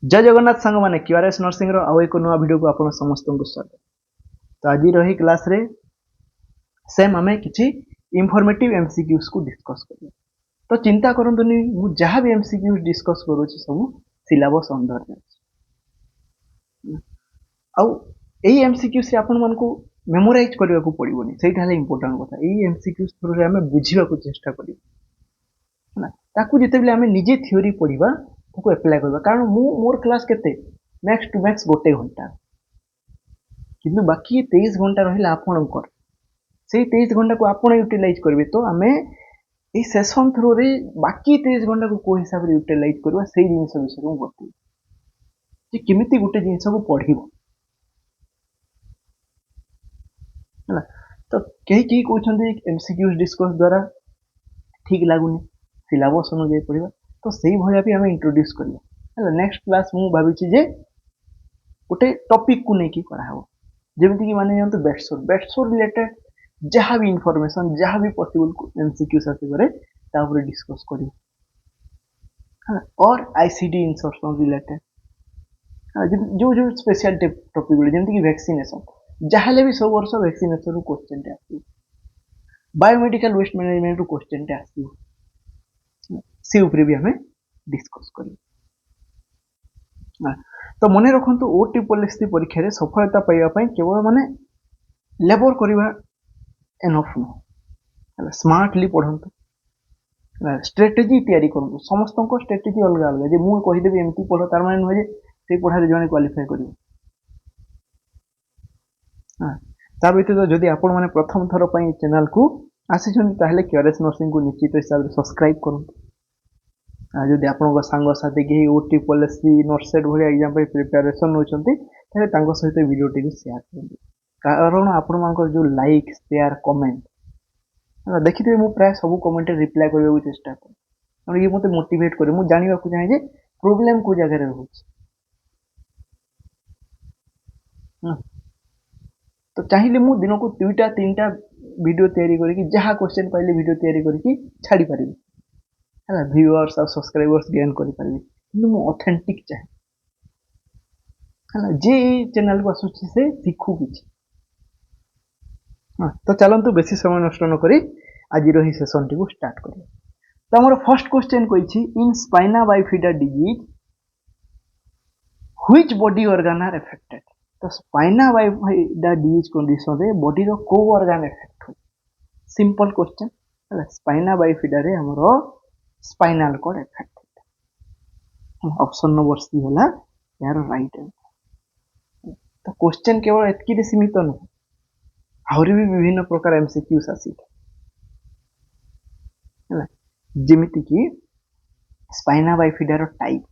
जय जगन्नाथ सांग मैंने क्यूआरएस नर्सिंग रो आउ एक नुआ वीडियो को आपण समस्त को स्वागत। तो आज रही क्लास रे सेम आमे किछि इंफॉर्मेटिव एमसीक्यूज को डिस्कस करिया। तो चिंता करंतुनी मु जहां भी एमसीक्यूज डिस्कस करूछि सब सिलेबस अंडर जाछि। आउ एई एमसीक्यूज से आपण मन को मेमोराइज करबा को पड़िबोनी, सेटा है इंपोर्टेंट कथा। एई एमसीक्यूज थ्रू रे हमें बुझिबा को चेष्टा करिबो ना, ताकू जेतेबेले हमें निजे थ्योरी पढ़िबा ताकू अप्लाई करबा। कारण मु मोर क्लास केते मैक्स टू मैक्स गोटे घंटा, किंतु बाकी 23 घंटा रहिला आपणकर, से 23 घंटा को आपण यूटिलाइज करिवे। तो आमे ए सेशन थ्रू रे बाकी 23 घंटा को को हिसाब रे यूटिलाइज करबा, सेही जिंस विषय को बतै जे केमिति गुटे जिंस को पढ़िबो हला। तो केही कहउछन्ती एमसीक्यूज डिस्कस द्वारा ठीक लागुनी, सिलेबस अनुଯାयी पढ़िबा। तो सेही भलिया भी हमें इंट्रोड्यूस करिया हला। नेक्स्ट क्लास मु भाबिछि जे गोटे टॉपिक को नेकी करा हो, जेमिति कि माने जानतो बेडसोर रिलेटेड जहाँ भी इंफॉर्मेशन जहाँ भी पॉसिबल एमसीक्यूज आसे करे ता ऊपर डिस्कस करियो हां। और आईसीडी इंसर्शन रिलेटेड जो जो स्पेशल टॉपिक गुलो जेमिति कि वैक्सीनेशन, जहाले भी सब वर्ष वैक्सीनेशन रो क्वेश्चन टे आसी, बायोमेडिकल वेस्ट मैनेजमेंट रो क्वेश्चन टे आसी, से ऊपर भी हमें डिस्कस करियो। तो मने रखंतु ओटी पॉलिसी परीक्षा रे सफलता पाइबा पई केवल माने लेबर करिबा एनफ न हला। स्मार्टली पढ़ंतु, स्ट्रेटेजी तैयारी करंतु। समस्त को स्ट्रेटेजी अलग अलग, जे मु कहि देबी एमती पढ़ तार माने नहे जे से पढ़ा रे जने क्वालिफाई करिवो। हां, ता व्यतीत जदि आपण माने प्रथम थर पई चैनल को आसीछन ताहले क्यूआरएस नर्सिंग को निश्चित हिसाब रे सब्सक्राइब करंतु। जदि आपण सांग साथी के ओटी पॉलिसी नर्सेट भली एग्जाम पे प्रिपरेशन होचंती ताले तांको सहित वीडियो टी शेयर करंतु। कारण आपण मानकर जो लाइक शेयर कमेंट देखिए मु प्राय सब कमेंट रिप्लाई करबा को चेष्टा कर, और ये मते मोटिवेट करे। मु जानिबा को चाहे जे प्रॉब्लम को जगह रे होछ। तो चाहिए मु दिन को 2टा 3टा वीडियो तैयारी करी कि जहां क्वेश्चन पाइले वीडियो तैयारी करी कि छाड़ी पारिबी हला, व्यूअर्स और सब्सक्राइबर्स गेन करि पारिबी। किंतु मु ऑथेंटिक चाहे हला, जे चैनल को आसुछि से सिखु किछि। हां, तो चलंतु बेसी समय नष्ट न करी आज रही सेशन टी को स्टार्ट करिया। तो हमर फर्स्ट क्वेश्चन कहिछि, in spina bifida disease which body organ are affected. तो स्पाइना बाइफिडा डिजीज कंडीशन रे बॉडी रो को ऑर्गन अफेक्ट हो। सिंपल क्वेश्चन हला। स्पाइना बाइफिडा रे हमरो spinal cord affected. Option number C होला यार राइट आंसर। तो क्वेश्चन केवल एतकी रे सीमित न, आहुरी भी विभिन्न प्रकार एमसीक्यूज आसी हला, जेमिति कि स्पाइना बाइफिडा रो टाइप।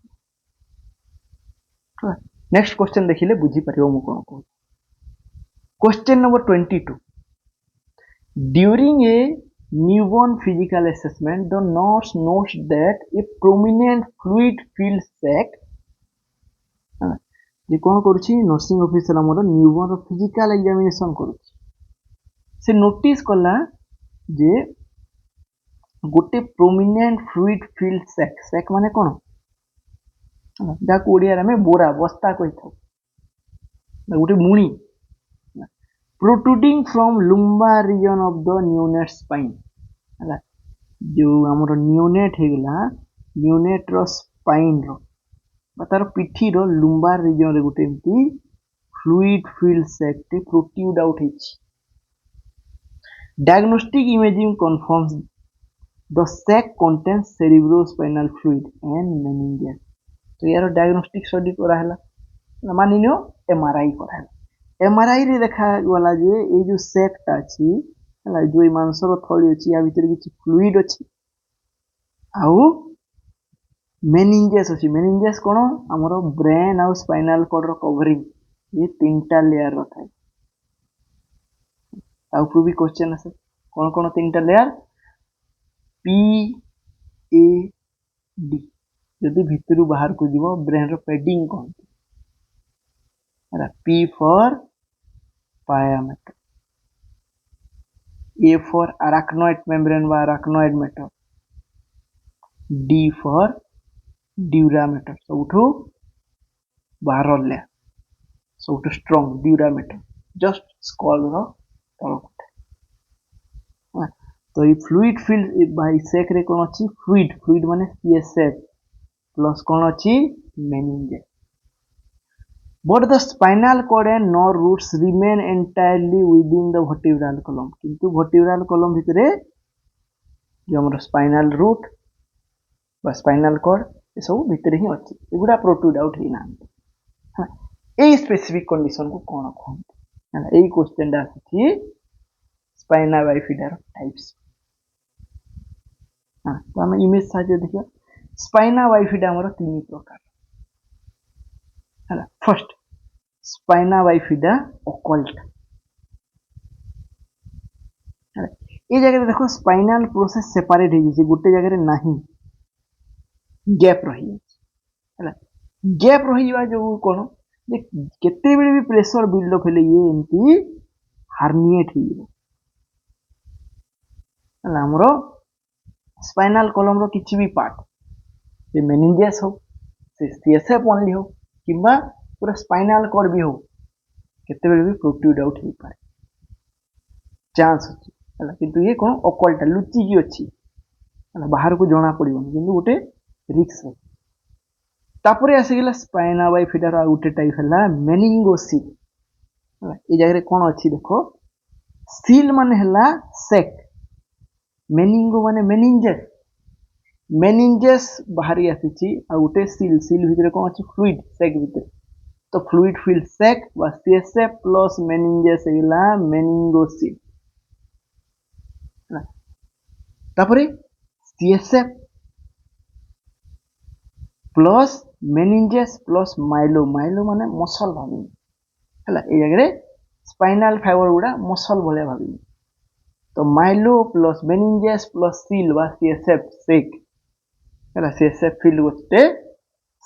नेक्स्ट क्वेश्चन देखिले बुझी परियो मु कोन को। Question number 22, during a newborn physical assessment the nurse notes that a prominent fluid filled sac. जे कोन करूछि नर्सिंग ऑफिसर हमर न्यूबॉर्न रो फिजिकल एग्जामिनेशन करूछि, से नोटिस कला जे गोटे prominent fluid filled sac, sac माने कोन जाको ओडिया रे में बोरा बस्ता कहि थाउ, गोटे मुणी protruding from lumbar region of the neonate spine हला। जो हमर न्यूनेट हेगला, न्यूनेट रो स्पाइन रो बा तार पिठी रो लुम्बार रीजन रे गोटे एमती फ्लूइड फील्ड सैक टे प्रोट्रूड आउट हिच। Diagnostic imaging confirms the sac contains cerebrospinal fluid and meninges. तो यार डायग्नोस्टिक स्टडी करा हला, मानि नियो एमआरआई करा हला। एमआरआई रे देखा वाला जे ए जो सैक ता अछि हला, जो ई मांस रो थळी अछि या भीतर किछि फ्लूइड अछि, आउ मेनिंजियस अछि। मेनिंजियस कोन हमरो ब्रेन आउ स्पाइनल कॉर्ड रो कवरिंग, ये तीनटा लेयर रो थाए। आउ भी क्वेश्चन আছে कोन कोन तीनटा लेयर, पी ए डी। यदि भितरु बाहर को जीवो ब्रेन रो पैडिंग कोन हला, P for pia mater, A for arachnoid membrane बा arachnoid mater, D for dura mater. सबठू बाहर लेयर सब स्ट्रॉन्ग ड्यूरामेटर जस्ट स्कल तल पटे तो ये फ्लूइड फील्ड बाय सेक रे कौन अच्छी फ्लूइड फ्लूइड माने सीएसएफ प्लस कौन अच्छी meninges but the spinal cord and nerve roots remain entirely within the vertebral column किंतु vertebral column भितरे जो हमर spinal root बा spinal cord ये सब भितरे ही अच्छी एगुड़ा protrude out ही ना हाँ ए स्पेसिफिक कंडीशन को कौन कहते हैं ए क्वेश्चन डा आसी spina bifida टाइप्स हाँ तो हम इमेज साजे देखियो spina bifida हमर तीन प्रकार है फर्स्ट spina bifida occult ये जगह देखो स्पाइनल प्रोसेस सेपरेट हो गोटे जगह नहीं गैप रही गैप रही जो कौन जे केते बेले भी प्रेशर बिल्डअप हेले ये एमती हार्निएट हो हमरो स्पाइनल कॉलम रो किछि भी पार्ट से मेनिंजेस हो से सीएसएफ ओनली हो किबा पूरा स्पाइनल कॉर्ड भी हो केते बेले भी प्रोट्रूड आउट हो पारे चांस अछि हला किंतु ये कोन ओकल्ट लुचि की अछि हला बाहर को जणा पड़िबो किंतु गोटे रिस्क है तापरे आसी गेला स्पाइना बाइफिडा रो गोटे टाइप हला मेनिंगोसील हला ए जगह रे कोन अछि देखो सील माने हला सेक मेनिंगो माने मेनिंजेस मेनिंजेस बाहरी आसी आ गोटे सील सील भितरे कोन अछि फ्लूइड सेक भितरे तो फ्लूइड फील्ड सेक बा सीएसएफ प्लस मेनिंजेस हेला मेनिंगोसील तापरे CSF plus meninges plus myelo myelo माने मसल भाबी हला ए जगह रे स्पाइनल फाइबर गुडा मसल भले भाबी तो myelo plus meninges plus cele बा सीएसएफ सेक हला सीएसएफ फील्ड गोटे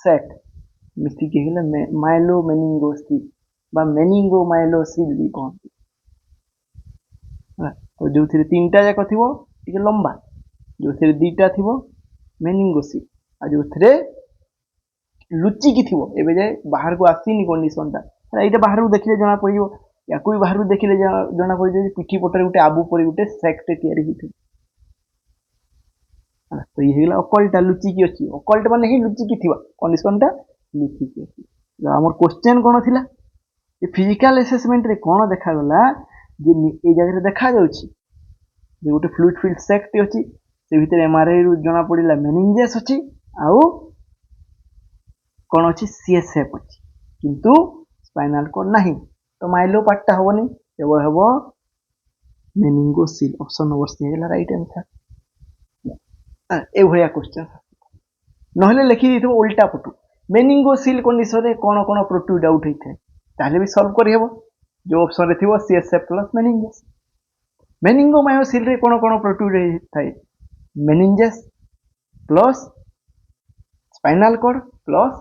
सेक मिस्टी के हेला माइलो मेनिंगोसील बा मेनिंगो माइलोसील भी कहते हला तो जो थिरे तीनटा जाक थिबो टिके लंबा जो थिरे दीटा थिबो मेनिंगोसील आ जो थिरे लुचि की थिबो एबे जे बाहर को आसीनी कंडीशन ता एटा बाहर को देखिले जना पड़ियो या कोई बाहर को देखिले जना पड़ियो जे पिठी पटरे गुटे आबू परि गुटे सेक्ट तयारी हिथि तो ये हेला ओकल्ट लुचि की अछि ओकल्ट माने ही लुचि की थिबा कंडीशन ता लुचि की अछि हमर क्वेश्चन कोन थिला ये फिजिकल असेसमेंट रे कोन देखा गला जे ए जगह रे देखा जाउछि जे गुटे फ्लूइड फील्ड सेक्ट अछि से भितर एमआरआई रु जना पड़िला मेनिंजेस अछि आउ कौन अच्छी सीएसएफ अच्छी किंतु स्पाइनल कॉर्ड नहीं तो माइलो पार्टा होबनी केवल हेबो मेनिंगोसील ऑप्शन नंबर सी हेला राइट आंसर ए भया क्वेश्चन नहले लिखि दिथो उल्टा पटु मेनिंगोसील कंडीशन रे कोन कोन प्रोट्रूड आउट होइथे ताले भी सॉल्व करि हेबो जो ऑप्शन रे थिबो सीएसएफ प्लस मेनिंजेस मेनिंगोमायोसील रे कोन कोन प्रोट्रूड थाए meninges plus spinal cord plus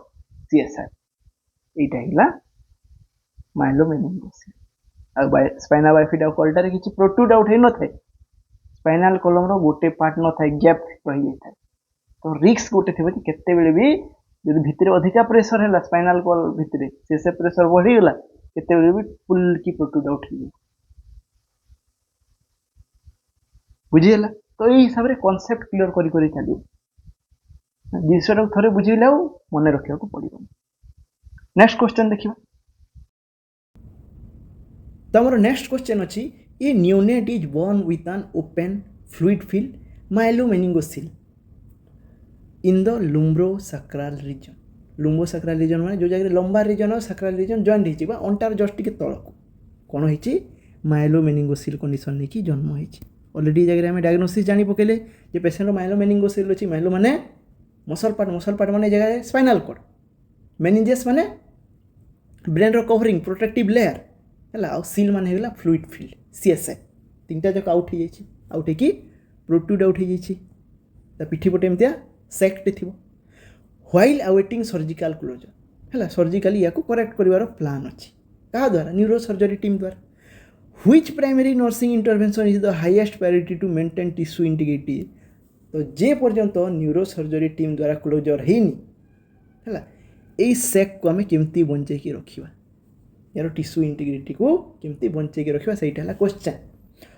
CSF एटा हिला माइलोमेनिंगोसील आ स्पाइना बाइफिडा ओकल्टा रे किछि प्रोट्रूड आउट हे न थाए स्पाइनल कॉलम रो गोटे पार्ट न थाए गैप रहि जाय थाए तो रिस्क गोटे थिबो कि केते बेले भी जदि भितरे अधिका प्रेशर हैला स्पाइनल कॉल भितरे से प्रेशर बढ़ी गेला केते बेले भी फुल की प्रोट्रूड आउट हो बुझियला तो ई हिसाब रे कांसेप्ट क्लियर करी करी चली जिसटा थोड़े बुझिले मन रखा पड़ो नेक्स्ट क्वेश्चन देखिए तो हमारा नेक्स्ट क्वेश्चन अच्छी a neonate is born with an open fluid filled myelomeningocele in the lumbosacral region lumbosacral region माने जो जगह लंबा रीजन और साक्राल रीजन जॉइंट हो अंटार जस्ट टिके तलक कौन हो माइलोमेनिंगोसील कंडीशन नहीं जन्म होती ऑलरेडी जगह आम डायग्नोसिस जानी पकेले जे पेशेंट माइलोमेनिंगोसील अच्छी माइलो माने मसल पार्ट माने जगह स्पाइनल कॉर्ड मेनिंजेस माने ब्रेन रो कवरिंग प्रोटेक्टिव लेयर है आ सील माने हेला फ्लूइड फील्ड सीएसएफ तीनटा जक आउट हो जाइए आउट होगी प्रोट्रूड आउट हो जाइए पिठी पटे एमतिया सेक्ट थी व्हाइल अवेटिंग सर्जिकल क्लोजर है सर्जिकली या करेक्ट कर प्लान अच्छी क्या द्वारा न्यूरो सर्जरी टीम द्वारा which primary nursing intervention is the highest priority to maintain tissue integrity तो जे पर्यंत न्यूरो सर्जरी टीम द्वारा क्लोजर है यही सैक को आम केमती बंचेकी रखा यार टिश्यू इंटीग्रिटी को केमती बंचेकी रखा सहीटा है क्वेश्चन।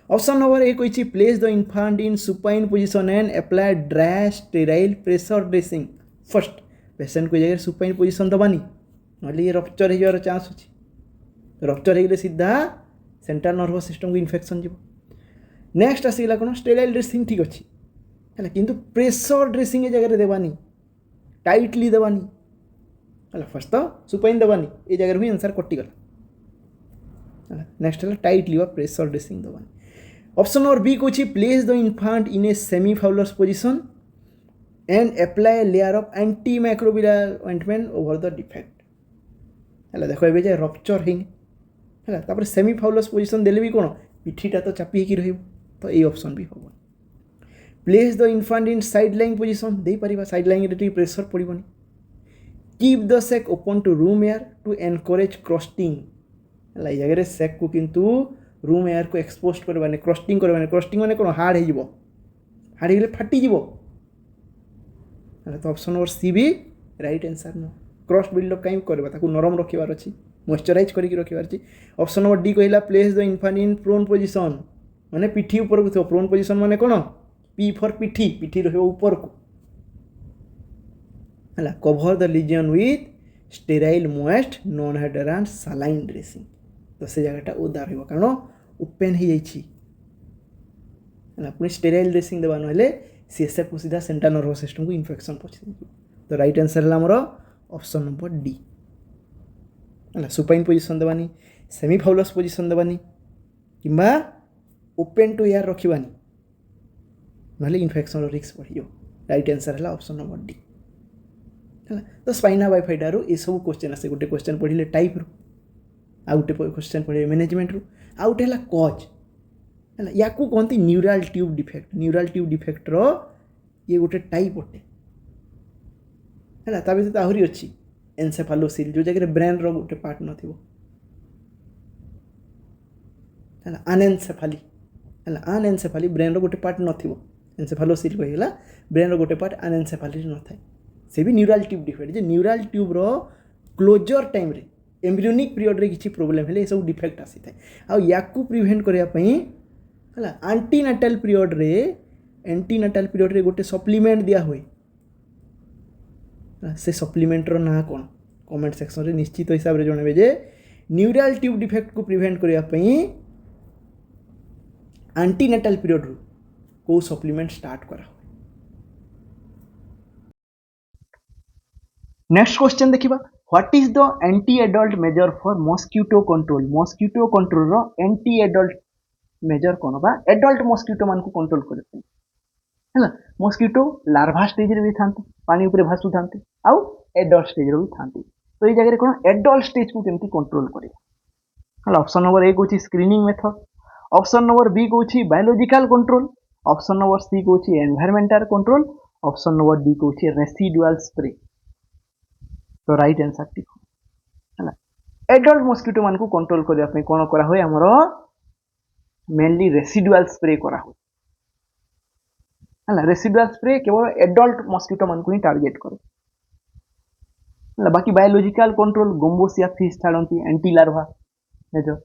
ऑप्शन नंबर ए कही place the infant in supine position and apply dry sterile pressure dressing. First patient को जगह सुपाइन पोजिशन दबानी ना ये रप्चर हो चान्स अच्छी रप्चर हो सीधा सेंट्रल नर्वस सिस्टम को इन्फेक्शन जीव। नेक्स्ट आसगला कौन स्टेराइल ड्रेसिंग ठीक अच्छे है कि प्रेशर ड्रेसिंग ए जगह देवानी टाइटली देवानी है फर्स्ट तो सुपाइन देवानी ये जगह भी आंसर कटिगला। नेक्स्ट है टाइटली व प्रेशर ड्रेसिंग देवानी। ऑप्शन नंबर बी कौन place the infant in a semi Fowler's position and apply layer of anti microbial ointment over the defect है देख ए जाए रप्चर है सेमी फाउलस पोजिशन देले भी कौन पिठीटा तो चापी होकर रही तो ये ऑप्शन भी हम। Place the infant in side line position दे पार साइड लाइन प्रेशर पड़ोनी। Keep the sac open to room air to encourage crusting है जगह सेक को किंतु रूम एयर को एक्सपोज करवाने क्रस्टिंग करवाने क्रस्टिंग माने कौन हार्ड हो हार्ड हो फाटी जीव तो ऑप्शन नंबर सी भी right answer no crust buildup कहीं करवा नरम रखार अच्छी मॉइस्चराइज करके रखार अच्छी। ऑप्शन नंबर डी कहला place the infant in prone position माने पिठी ऊपर को प्रोन पोजिशन माने कौन पी फॉर पिठी पिठी रही ऊपर को है cover the lesion with sterile moist non adherent saline dressing तो से जगहटा ओदा रही कारण ओपेन हो जाइए पुणी स्टेराइल ड्रेसिंग देवा ना सीएसएफ को सीधा सेंट्रल नर्वस सिस्टम को इन्फेक्शन पहुँचे तो राइट आंसर है आमर ऑप्शन नंबर डी है सुपाइन पोजिशन देवानी सेमी फाउलस पोजिशन देवानी कि ओपेन टू एयर रखवानी ना इन्फेक्शन रिस्क बढ़ राइट आंसर है ऑप्शन नंबर डी है तो स्पाइना बाइफाइडार ये सब क्वेश्चन आसे गोटे क्वेश्चन पढ़ले टाइप रू आ गोटे क्वेश्चन पढ़े मैनेजमेंट रू आ गोटे है कज है या कहते न्यूराल ट्यूब डिफेक्ट न्यूराल ट्यूब डिफेक्टर ये गोटे टाइप अटे है ता भर आहरी अच्छी एनसेफालोसिल जो जगह ब्रेन रो गोटे पार्ट न अनएनसेफाली है अनएनसेफाली ब्रेन रो गोटे पार्ट न एनसेफालोसिल कहला ब्रेन रो गोटे पार्ट अनएनसेफाली न थाए से भी न्यूराल ट्यूब डिफेक्ट जे न्यूराल ट्यूब रो क्लोजर टाइम रे एम्ब्रियोनिक पीरियड रे किसी प्रोब्लेम है सब डिफेक्ट आसी थाए आ याकू प्रिवेंट करिया पई है एंटीनाटाल पीरियड रे गोटे सप्लीमेंट दिया हुए से सप्लीमेंटर ना कौन कमेंट सेक्शन रे निश्चित हिसाब से जनइबे जे न्यूराल ट्यूब डिफेक्ट को प्रिवेंट करिया पई एंटीनाटाल पीरियड रू को सप्लीमेंट स्टार्ट करा। नेक्स्ट क्वेश्चन देखिबा what is the anti adult measure for mosquito control रो एंटी एडल्ट मेजर कौन बा एडल्ट मस्किटो मान को कंट्रोल करते है मस्किटो लार्भा स्टेज रे भी थांते पानी ऊपर भासु थांते आउ एडल्ट स्टेज रे भी थांते तो ये जगह कौन एडल्ट स्टेज को केमती कंट्रोल करिया है ऑप्शन नंबर ए को screening method option number B को biological control option number C को environmental control option number D को रेसिडुअल स्प्रे तो राइट आंसर ठीक है एडल्ट मस्किटो मान को कंट्रोल करने कौन करा हुए हमर मेनली रेसिडुअल स्प्रे करा हुए है रेसिडुअल स्प्रे केवल एडल्ट मस्किटो मान को ही टार्गेट करे बाकी बायोलॉजिकल कंट्रोल गंबोसिया फिश छाड़ती anti larva measure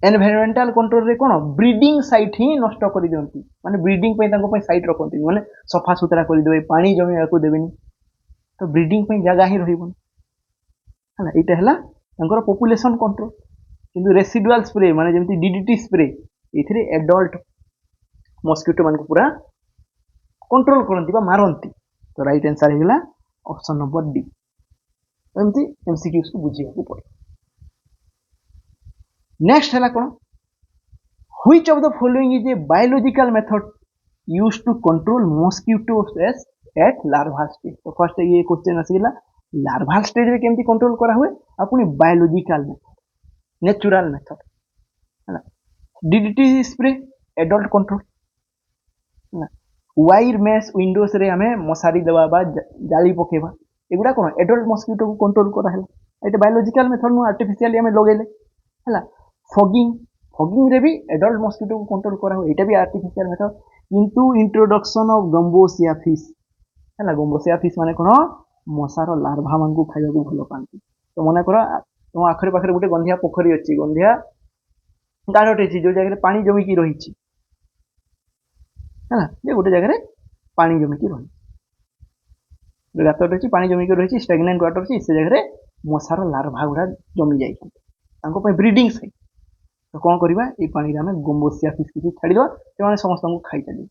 environmental control रे कौन ब्रीडिंग साइट ही नष्ट कर दियंती माने ब्रीडिंग पे साइट रखती माने सफा सुतरा कर देबे पानी जमी को देबेनी तो ब्रीडिंग पे जगह ही रही है यहाँ है पॉपुलेशन कंट्रोल किंतु रेसिडुअल स्प्रे माने जमती डीडीटी स्प्रे ये एडल्ट मस्किटो मान को पूरा कंट्रोल करती मारती तो राइट आंसर होगा ऑप्शन नंबर डी एमती एमसीक्यूज को बुझा पड़े। नेक्स्ट है कौन which of the following is a biological method used to control mosquitoes at larval stage तो फर्स्ट ये क्वेश्चन आसगला लार्val स्टेज रे केमती कंट्रोल करा हुए अपनी बायोलॉजिकल मेथड नेचुरल मेथड है डीडीटी स्प्रे एडल्ट कंट्रोल है वायर मेश विंडोज रे हमें मशारी देवा बा जाली पकेबा एगुडा कोन एडल्ट मस्किटो को कंट्रोल करा है एटा बायोलॉजिकल मेथड नु आर्टिफिशियली हमें लगेले है फॉगिंग रे भी एडल्ट मस्किटो को कंट्रोल करा हुए एटा भी आर्टिफिशियल मेथड किंतु इंट्रोडक्शन ऑफ गंबोसिया फिश है गंबोसिया फिश माने कोन मशार लार्भा मान खाइबा को भल पाती। तो मन कर तुम आखरे पाखे गोटे गंधिया पोखरी अच्छी, गंधिया गाढ़टे अच्छी जो जगह पानी जमिकी रही है, गोटे जगह पानी जमिकी रही गातटे अच्छी पानी जमिकी रही स्टाग्नेंट वाटर अच्छी से जगह मशार लार्भा गुड़ा जमी जाए ब्रिडिंग साइट। तो कौन करवा ये पानी आम गोम्बोसिया फिश किसी छाड़ीद से समस्त खाई चलिए।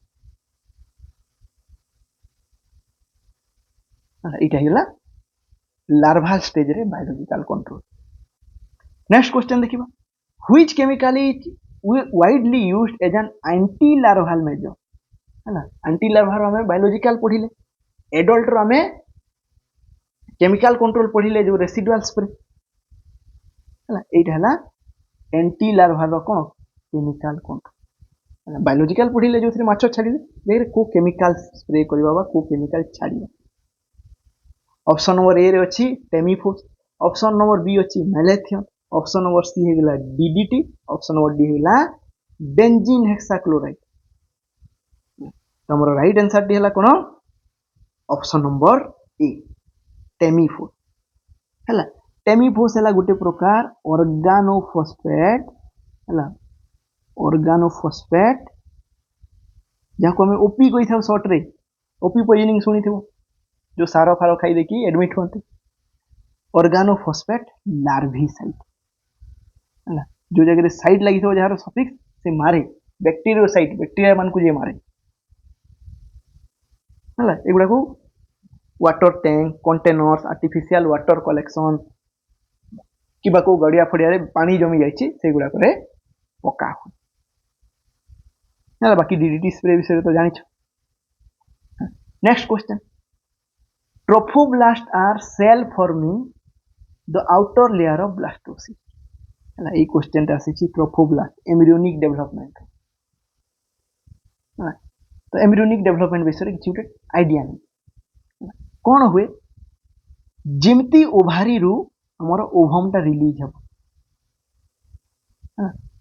यहाँ लार्भाल स्टेज रे बायोलॉजिकल कंट्रोल। नेक्स्ट क्वेश्चन देखिबा, which chemical is widely used as an anti larval measure है। एंटी लार्भाल हमें बायोलॉजिकल पढ़िले, एडल्ट रो हमें केमिकल कंट्रोल पढ़िले जो रेसिडुअल स्प्रे है। एटा है एंटी लार्भाल कौन केमिकल कंट्रोल। बायोलॉजिकल पढ़िले जो माछ छाड़िले देखिए को केमिकल स्प्रे करबा को केमिकल छाड़िबा। ऑप्शन नंबर ए रे अच्छी टेमीफोस, ऑप्शन नंबर बी अच्छी मैलेथियन, ऑप्शन नंबर सी है डीडीटी, ऑप्शन नंबर डी है बेंजीन हेक्साक्लोराइड। तमरो राइट आंसर टी है कोन ऑप्शन नंबर ए टेमीफोस है। टेमीफोस है गोटे प्रकार ऑर्गेनोफॉस्फेट है, ऑर्गेनोफॉस्फेट जहाँ हमें ओपी कही था सर्ट रे, ओपी पॉइजनिंग शुणी थो जो सार फार खाई देखी एडमिट होते। ऑर्गेनोफॉस्फेट लार्विसाइड है, जो जगह साइट लगी थो जार सफिक्स से मारे बैक्टीरियोसाइट बैक्टीरिया मान को जे मारे है। एगुड़ा को water tank containers artificial water collection कि गड़िया फड़िया पानी जमी जाइए से गुड़ाक पका हुए। बाकी डीडीटी स्प्रे विषय तो जान। Next question, trophoblast are cell forming the outer layer of blastocyst है। ये क्वेश्चन आसी ट्रोफोब्लास्ट एम्ब्रियोनिक डेवलपमेंट। तो एम्ब्रियोनिक डेवलपमेंट विषय किसी गोटे आइडिया नहीं कौन हुए जिमती ओभारी रु हमर ओभम टा रिलीज हम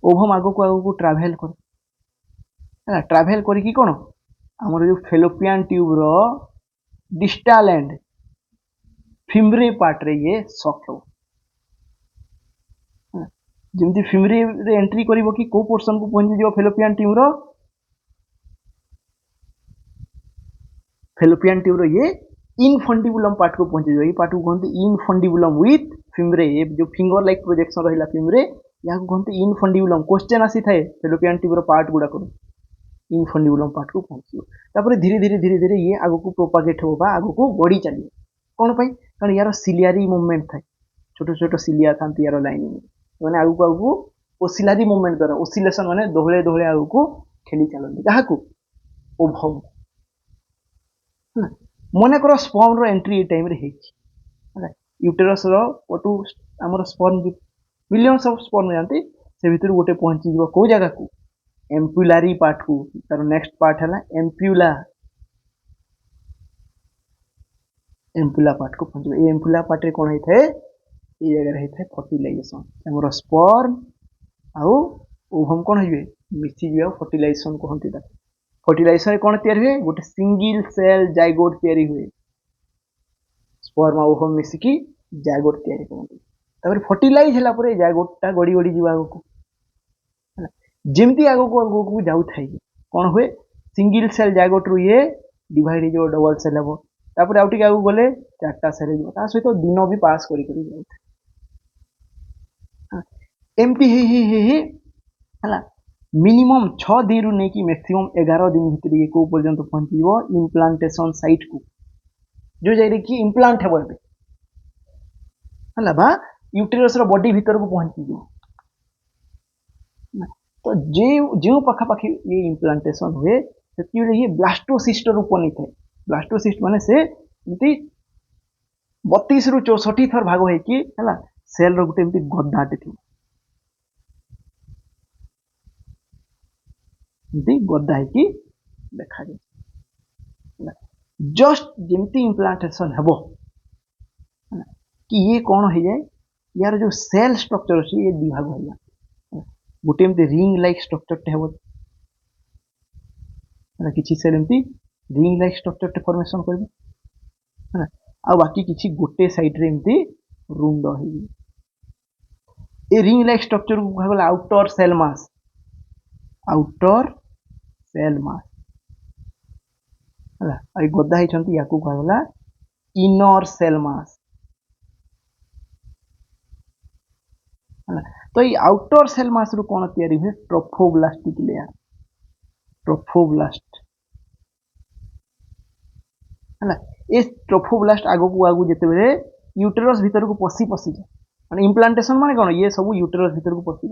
ओभम आगो को ट्रावेल कर ट्रावेल करी कौन हमर जो फेलोपियन ट्यूब रो डिस्टल एंड फिम्ब्रे पार्ट रे ये सॉफ्ट हो जमती फिम्ब्रे रे एंट्री करिवो कि को पोर्शन को पहुंची जो फेलोपियन ट्यूब रो ये इनफंडिबुलम पार्ट को पहुंची जाए। पार्ट को कहते इनफंडिबुलम विथ फिम्ब्रे, जो फिंगर लाइक प्रोजेक्शन रहा फिम्ब्रे या कहते इनफंडिबुलम। क्वेश्चन आसी थाए फेलोपियन ट्यूब पार्ट गुड़ा इनफंडिबुलम पार्ट को पहुंचो धीरे धीरे धीरे धीरे ये आग को प्रोपागेट हो आग को बढ़ी चलिए कौन पाई कारण यार सिलियारी मूवमेंट थाए छोट छोट सिलिया था यार लाइनिंग मैंने आग को ओसिलारी मूवमेंट द्वारा ओसिलेशन माने दोहले दोहले आग को खेली चलती क्या ओभम मन कर स्पर्म रो एंट्री ए टाइम रे यूटेरस रो पटू आमर स्पर्म मिलियंस ऑफ स्पर्म जानते से भीतर गोटे पहुंची जीव को जगह को एम्पुलारी पार्ट को तार नेक्स्ट पार्ट है एम्प्यूला एम्पुला पार्ट को पहुंचे। एम्पुला पार्ट रे कौन होता है ये जगह होता है फर्टिलाइजेशन आमर स्पर्म आउ ओभम कौन हुए मिसी जीव फर्टिलाइजेशन कहते। फर्टिलाइजेशन कौन तैयारी हुए गोटे सिंगल सेल जाइगोट तैयारी हुए स्पर्म आ ओभम मिसिकी जाइगोट तैयारी करते फर्टिलाइज है जाइगोटा गड़ी गड़ी जीव आग को जमती आग को जाऊ थाए कौन हुए सिंगल सेल जाइगोट रु ये डिवाइड हो डबल सेल हम तापर आउ टिके आगु गले चारटा सेल ता सहित दिन भी पास करी एमती है मिनिमम 6 दिन रु नहीं मैक्सिमम 11 दिन भितर ये को पर्यंत पहुंची इम्प्लांटेशन साइट को जो जाए कि इम्प्लांट हे है यूटेरस रो बॉडी भीतर को पहुंची तो जो पाखापाखि ये इम्प्लांटेशन हुए से ये ब्लास्टोसिस्ट रूप नहीं था। ब्लास्टोसिस्ट माने से 32 रु 64 थर भाग है कि सेल रो गोटे गद्दाटे थी गद्दा है देखा जाए जस्ट जमती इम्प्लांटेशन हे कि ये कौन हो जाए यार जो सेल स्ट्रक्चर अच्छे ये दिभाग हो जाए गोटे एमती रिंग लाइक स्ट्रक्चर हे किसी सेल एमती रिंग लाइक स्ट्रक्चर फॉर्मेशन कर आ बाकी किछि गोटे साइड रे एमती रुंड हे ए रिंग लाइक स्ट्रक्चर को कहा गला आउटर सेल मास हला आ गदा हे छंती याकू कहा गला इनर सेल मास हला तो ये आउटर सेल मास रु कोन तयारी हुए ट्रोफोब्लास्टिक लेयर ट्रोफोब्लास्ट हला ए ट्रोफोब्लास्ट आगो को आगु जेते बेले यूटेरस भीतर को पसी जाए माने इम्प्लांटेशन माने कोन ये सब यूटेरस भीतर को पसी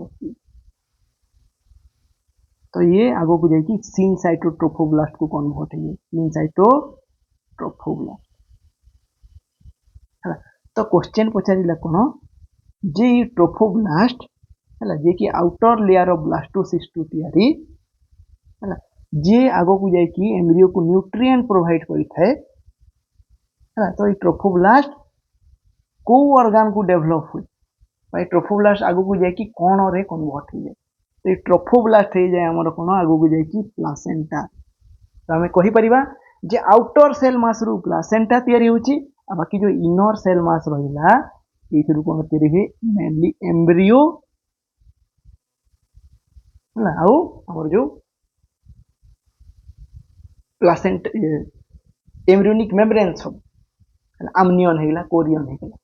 तो ये आगो को जाई कि सिनसाइटोट्रोफोब्लास्ट को कन्वर्ट है सिनसाइटोट्रोफोब्लास्ट हला तो क्वेश्चन पचारिला कोन जे ट्रोफोब्लास्ट हला जे कि आउटर लेयर ऑफ ब्लास्टोसिस्ट तयारी हला जे आगो को जाई कि एम्ब्रियो को न्यूट्रिएंट प्रोवाइड करि थाए हला तो ये ट्रोफोब्लास्ट को ऑर्गन को डेवलप हुए भाई ट्रोफोब्लास्ट आगो को जाई कि कोन रे कन्वर्ट हो जाए तो ये ट्रोफोब्लास्ट हो जाए हमर कोन आगो को जाई कि प्लासेंटा तो हमें कहि परिबा जे आउटर सेल मास रु प्लासेंटा तयारी होची आ बाकी जो इनर सेल मास रहिला एथरु कोन तयारी हुए मेनली एम्ब्रियो हला आउ हमर जो प्लासेंट एम्ब्रियोनिक मेम्ब्रेन सब आमनियन हेगला कोरियन हेगला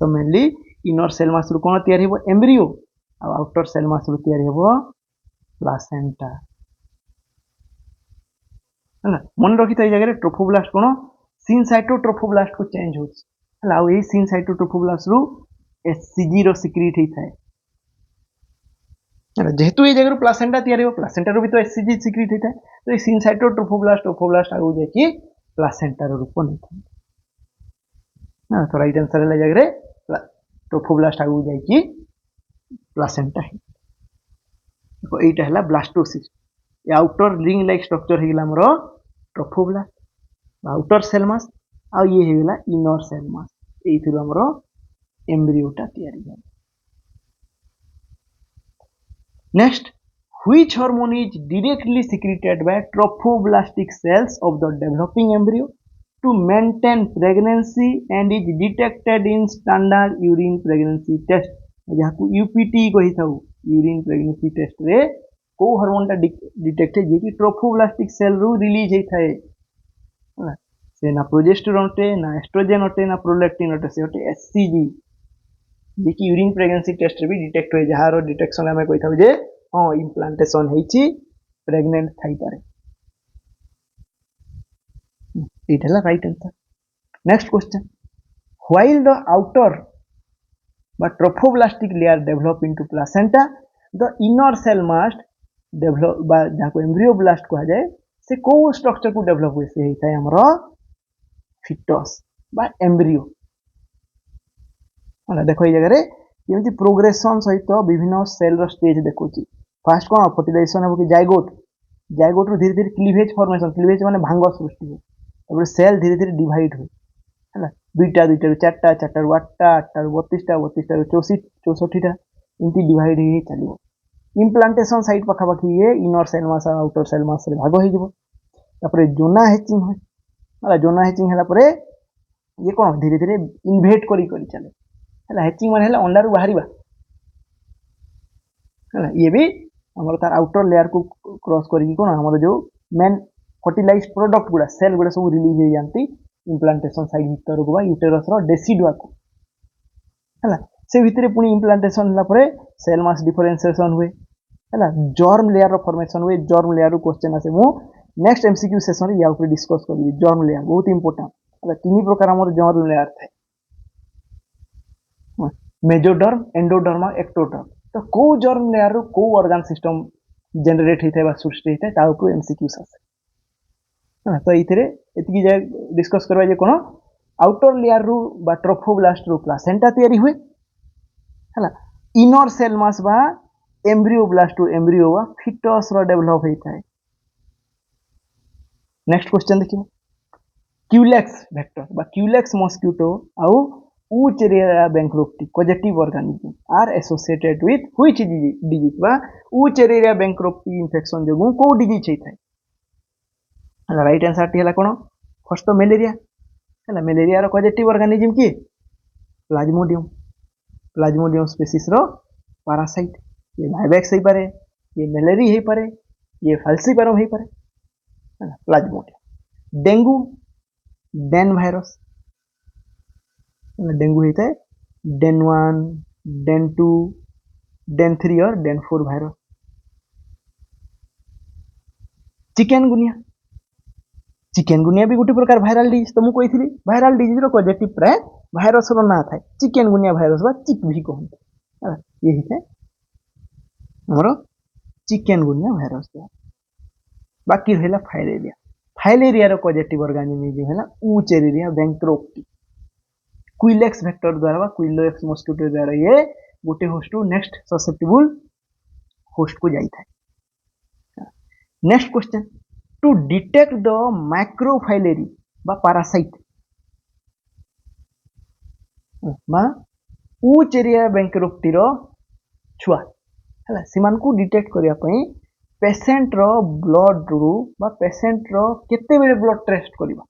तो मेनली इनर सेल मास रु कोन तयारी हो एम्ब्रियो आ आउटर सेल मास रु तयारी हो प्लासेंटा हला मन रखि त जगह रे ट्रोफोब्लास्ट कोन सिनसाइटोट्रोफोब्लास्ट को चेंज होछ हला आ ए सिनसाइटोट्रोफोब्लास्ट रु एचसीजी रो सिक्रीट हे थाए जेहेतु ये जगह प्लासेंटा तयारी हो प्लासेंटा रो भी तो एचसीजी सिक्रीट हे थाए तो ये सिनसाइटोट्रोफोब्लास्ट आगु जे कि प्लासेंटा रो रूप नै थाए ना तो राइट आंसर है जगह रे ट्रोफोब्लास्ट आगु जे कि प्लासेंटा है देखो एटा हला ब्लास्टोसिस्ट ये आउटर रिंग लाइक स्ट्रक्चर हेगला हमरो ट्रोफोब्लास्ट आउटर सेल मास आ ये हेगला इनर सेल मास एथुरो हमरो एम्ब्रियोटा तयारी है next which hormone is directly secreted by trophoblastic cells of the developing embryo to maintain pregnancy and is detected in standard urine pregnancy test जहां UPT कहि थाउ urine pregnancy test रे को hormone टा detect जे कि trophoblastic cell रु release हे थाए से ना प्रोजेस्टेरोन टे ना एस्ट्रोजन अटे ना प्रोलैक्टिन अटे से अटे एचसीजी जे कि यूरिन प्रेगनेंसी टेस्ट रे भी डिटेक्ट होय जहारो डिटेक्शन हमें कहि थाउ जे हां इम्प्लांटेशन हेछि प्रेग्नेंट थाई पारे इट हला right answer next question while the outer but trophoblastic layer develop into placenta the inner cell must develop बा जाको एम्ब्रियोब्लास्ट कहा जाए से को स्ट्रक्चर को डेवलप हुए से हेता है हमरो फिटस बा एम्ब्रियो हला देखो ए जगह रे जेमति प्रोग्रेशन सहित विभिन्न सेल रो स्टेज देखोची फर्स्ट कोन फर्टिलाइजेशन हो कि जाइगोट रो धीरे धीरे क्लीवेज फॉर्मेशन माने भांग सृष्टि हो तबरे सेल धीरे धीरे डिवाइड हो हला दुईटा रू चारटा रू आठटा रू 32टा रू 64टा इनती डिवाइड हे चलिबो इम्प्लांटेशन साइट पाखापाखि ये inner cell mass outer cell mass रे भाग हो जिवो तापरे जोना हैचिंग होय हला जोना हैचिंग हला परे ये कोन धीरे धीरे इन्वेट करी चले हला हैचिंग माने हला अंडा रू बाहरीबा हला ये भी हमर तार आउटर लेयर को क्रॉस करी कोन हमर जो मेन फर्टिलाइज्ड प्रोडक्ट गुडा सेल गुडा सब रिलीज हे जानती इम्प्लांटेशन साइड भीतर को यूटेरस रो डेसिडुआ को हला से भीतर पुनी इम्प्लांटेशन हला परे सेल मास डिफरेंशिएशन हुए हला जर्म लेयर रो फॉर्मेशन हुए जर्म लेयर रो क्वेश्चन आसे मु नेक्स्ट एमसीक्यू सेशन रे या ऊपर डिस्कस करबी जर्म लेयर बहुत इंपोर्टेंट हला तीन प्रकार हमर जर्म लेयर थाए मेजोडर्म एंडोडर्म एक्टोडर्म तो को जर्म लेयर रो को ऑर्गन सिस्टम जनरेट हेते बा सृष्टि हेते ता ऊपर एमसीक्यू आसे हां तो इथरे एतकी जे डिस्कस करबा जे कोन आउटर लेयर रु बा ट्रोफोब्लास्ट रु प्लासेंटा तयारी हुए हला इनर सेल मास बा एम्ब्रियोब्लास्ट रु एम्ब्रियो बा फिटस रो डेवलप हेता है नेक्स्ट क्वेश्चन देखिबो क्यूलेक्स वेक्टर बा क्यूलेक्स मॉस्किटो आउ Wuchereria bancrofti positive organism are associated with which disease बा ऊचेरिया बैंक्रप्टी इन्फेक्शन जोगु को डिजीज हेता है राइट आंसर टी हला कोन फर्स्ट तो मलेरिया है मलेरिया रो पॉजिटिव ऑर्गेनिज्म की प्लाज्मोडियम प्लाज्मोडियम स्पीसीज रो पैरासाइट ये वाइवेक्स हो पारे ये मेलेरी हो पारे ये फाल्सीपारम हो पारे है plasmodium dengue DEN virus dengue होता है डेन 1 डेन 2 डेन 3 और डेन 4 भाइरस चिकेनगुनिया भी गोटे प्रकार भाइराल डिजीज तो मुझे कही भाइराल डिजीज रो पॉजिटिव प्राय भाइरस रो ना था चिकेनगुनिया भाइरस बा चिक भी कहते ये है हमरो चिकेनगुनिया भाइरस बाकी रहा फाइलेरिया फाइलेरिया रो पॉजिटिव ऑर्गेनिज्म है ऊचेरिया बैंक्रोप्टी क्विलेक्स वेक्टर द्वारा क्विलेक्स मस्किटो द्वारा ये गोटे host to next susceptible host को जाई थाए next question to detect the microfilariae बा पैरासाइट बा ऊचेरिया बैंक्रोप्टी रो छुआ है सीमान को डिटेक्ट करिया पई पेशेंट रो ब्लड रू बा पेशेंट रो केते बेले ब्लड टेस्ट करिबा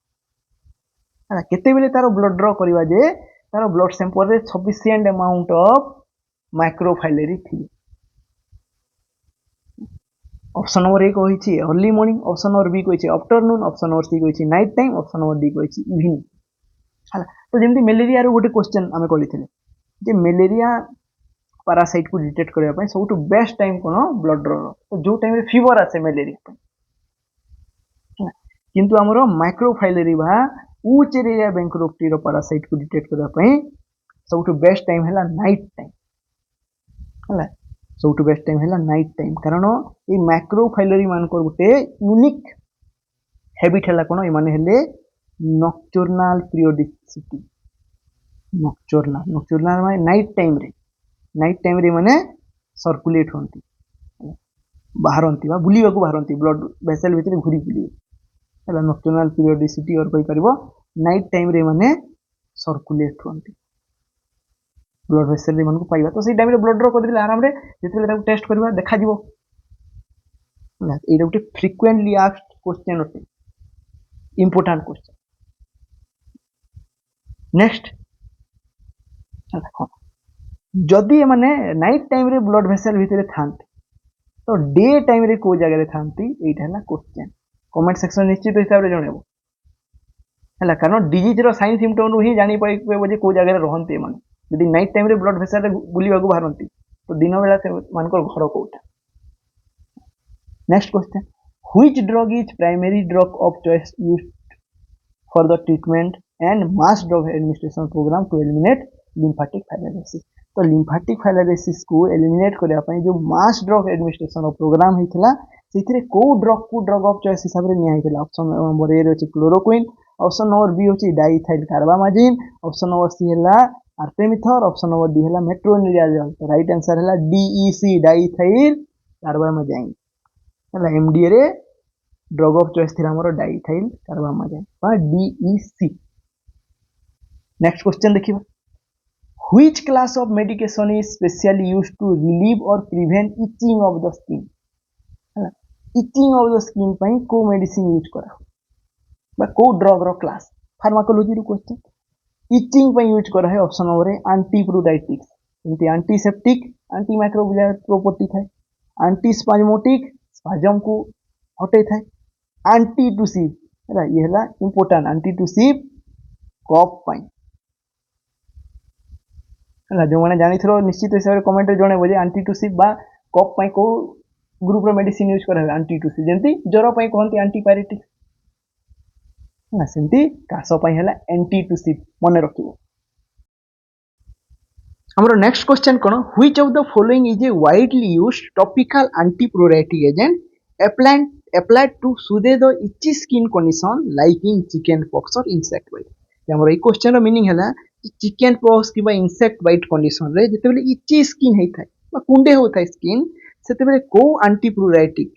है केते बेले तारो ब्लड ड्रॉ करिबा जे तारो ब्लड सैंपल रे सफिशिएंट अमाउंट ऑफ माइक्रोफाइलेरी थी ऑप्शन नंबर 1 कहिछि early morning option number B कहिछि आफ्टरनून ऑप्शन नंबर सी कहिछि night time option number D कहिछि इवनिंग है तो जेमती मलेरिया रो गोटे क्वेश्चन आमे करिथिले जे मलेरिया पैरासाइट को डिटेक्ट करबा पई सबटु बेस्ट टाइम कोन ब्लड ड्रॉ तो जो टाइम रे फीवर आसे मलेरिया पई किंतु हमरो माइक्रोफाइलेरी बा ऊचेरिया बैंक्रोप्टी रो पैरासाइट को डिटेक्ट करबा पई सबटु बेस्ट टाइम हैला नाइट टाइम है सबटु बेस्ट टाइम हैला नाइट टाइम कारण ये माइक्रोफाइलेरी मान को गोटे यूनिक हैबिट हैला कोन ए माने हेले नॉक्टर्नल पीरियोडिसिटी नॉक्टर्नल माने नाइट टाइम रे माने सर्कुलेट होंती बाहरंती बा बुलीवा को बाहरंती ब्लड वेसल भीतर घुरी बुली है नॉक्टर्नल पीरियोडिसिटी और कहि परबो नाइट टाइम रे माने सर्कुलेट होंती ब्लड वेसल मन को पाइबा तो से टाइम रे ब्लड ड्रॉ कर दिले आराम रे जेतले ताको टेस्ट करबा देखा जिवो एटा गोटे फ्रीक्वेंटली आस्क्ड क्वेश्चन होते इंपोर्टेंट क्वेश्चन नेक्स्ट देखो जदि माने नाइट टाइम रे ब्लड वेसल भीतर थांती तो डे टाइम रे को जगह रे थांती एटा हला क्वेश्चन कमेंट सेक्शन निश्चित हिसाब रे जणेबो हला कारण डिजीज रो साइन सिम्पटम रो ही जानि पाइबो जे को जगह रे रहंती माने यदि नाइट टाइम रे ब्लड वेसल रे बुलीवा को बाहरंती तो दिन बेला से मानकर घर कोटा next question which drug is primary drug of choice used for the treatment and mass drug administration programme to eliminate lymphatic fibrosis तो लिम्फेटिक फाइब्रोसिस को एलिमिनेट करया पई जो मास ड्रग एडमिनिस्ट्रेशन प्रोग्राम हितला सेथिरे को ड्रग को ड्रग ऑफ चॉइस हिसाब रे निया हितला ऑप्शन नंबर ए रे अछि क्लोरोक्विन ऑप्शन नंबर बी होछि diethylcarbamazine option number C हला आर्टेमिथर ऑप्शन नंबर डी हला मेट्रोनिडाजोल तो राइट आंसर हला डीईसी डाइथाइल कार्बामाजिन हला एमडीए रे ड्रग ऑफ चॉइस थिला हमरो डाइथाइल कार्बामाजिन बा डीईसी नेक्स्ट क्वेश्चन देखिबा which class of medication is specially used to relieve or prevent itching of the skin हला इचिंग ऑफ द स्किन पई को medicine use करा बा को ड्रग रो क्लास फार्माकोलॉजी रो क्वेश्चन इचिंग पे यूज करा है option number A antipruritics anti antiseptic anti microbial property थाए एंटी स्पाज्मोटिक स्पाज्म को हटे थाए एंटीटूसिव है ये हला इंपोर्टेंट एंटीटूसिव कफ पाई हला जो माने जानि थरो निश्चित हिसाब रे कमेंट रे जणे बजे एंटीटूसिव बा कफ पाई को ग्रुप रो मेडिसिन यूज करा है एंटीटूसिव जेंती ज्वर पाई कहंती एंटीपायरेटिक ना सेंती कासो पाई हला एंटीटूसिव मने रखिबो हमरो नेक्स्ट क्वेश्चन कोन which of the following is a widely used topical antipruritic agent applied to soothe the itchy skin condition like in chicken pox or insect bite हमरो ई क्वेश्चन रो मीनिंग हला चिकन पॉक्स किबा insect bite condition रे जतेबेले इची skin हेइ थाए बा कुंडे हो थाए स्किन सेतेबेले को एंटीप्रोराइटिक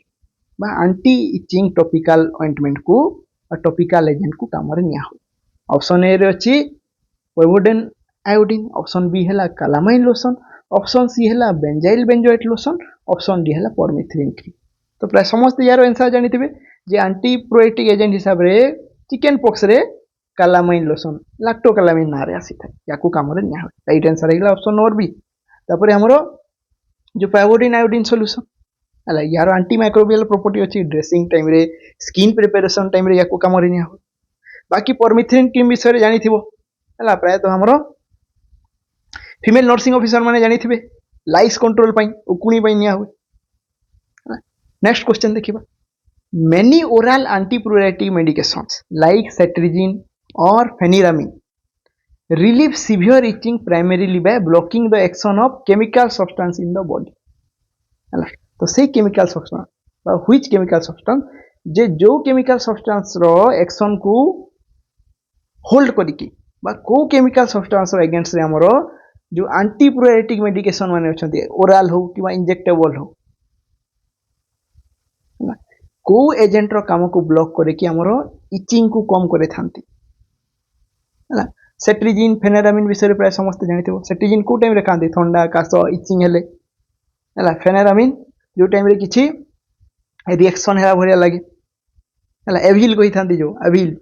बा एंटी इचिंग टॉपिकल ऑइंटमेंट को टॉपिकल एजेंट को काम रे निया हो ऑप्शन ए रे अछि पोविडन आयोडीन ऑप्शन बी हला कैलामाइन लोशन ऑप्शन सी हला benzyl benzoate lotion option D हला परमेथ्रिन क्रीम तो प्राय समस्त यार आंसर जानिथिबे जे एंटीप्रोराइटिक एजेंट हिसाब रे चिकन पॉक्स रे कालामाइन लोशन लैक्टोकालामाइन ना रे आसी था याकू काम रे निया राइट आंसर हेला ऑप्शन नंबर बी तापर हमरो जो पाइवोडिन आयोडीन सॉल्यूशन हला यार एंटी माइक्रोबियल प्रॉपर्टी अछि ड्रेसिंग टाइम रे स्किन प्रिपरेशन टाइम रे याकू काम रे निया बाकी परमिथ्रिन क्रीम विषय रे जानि थिबो हला प्राय तो हमरो फीमेल नर्सिंग ऑफिसर माने जानि थिबे लाइस कंट्रोल पई उकुणी पई निया हुए नेक्स्ट क्वेश्चन देखिबा many oral antipruritic medications like cetirizine or phenyramine relieve severe itching primarily by blocking the action of chemical substance in the body है तो से chemical substance बा which chemical substance जे जो chemical substance रो action को hold करिकी बा को chemical substance रो against रे हमरो जो antipruritic medication माने अछंती oral हो कि injectable हो को एजेंट रो काम को ब्लॉक करे कि हमरो इचिंग को कम करे थांती हला सेट्रिजिन फेनेरामिन विषय प्राय समस्त जानिथिबो सेट्रिजिन को टाइम रे खांती ठंडा कास इचिंग हेले हला फेनेरामिन जो टाइम रे किछि रिएक्शन हेला भरिया लागे हला एविल कहि थांती जो एविल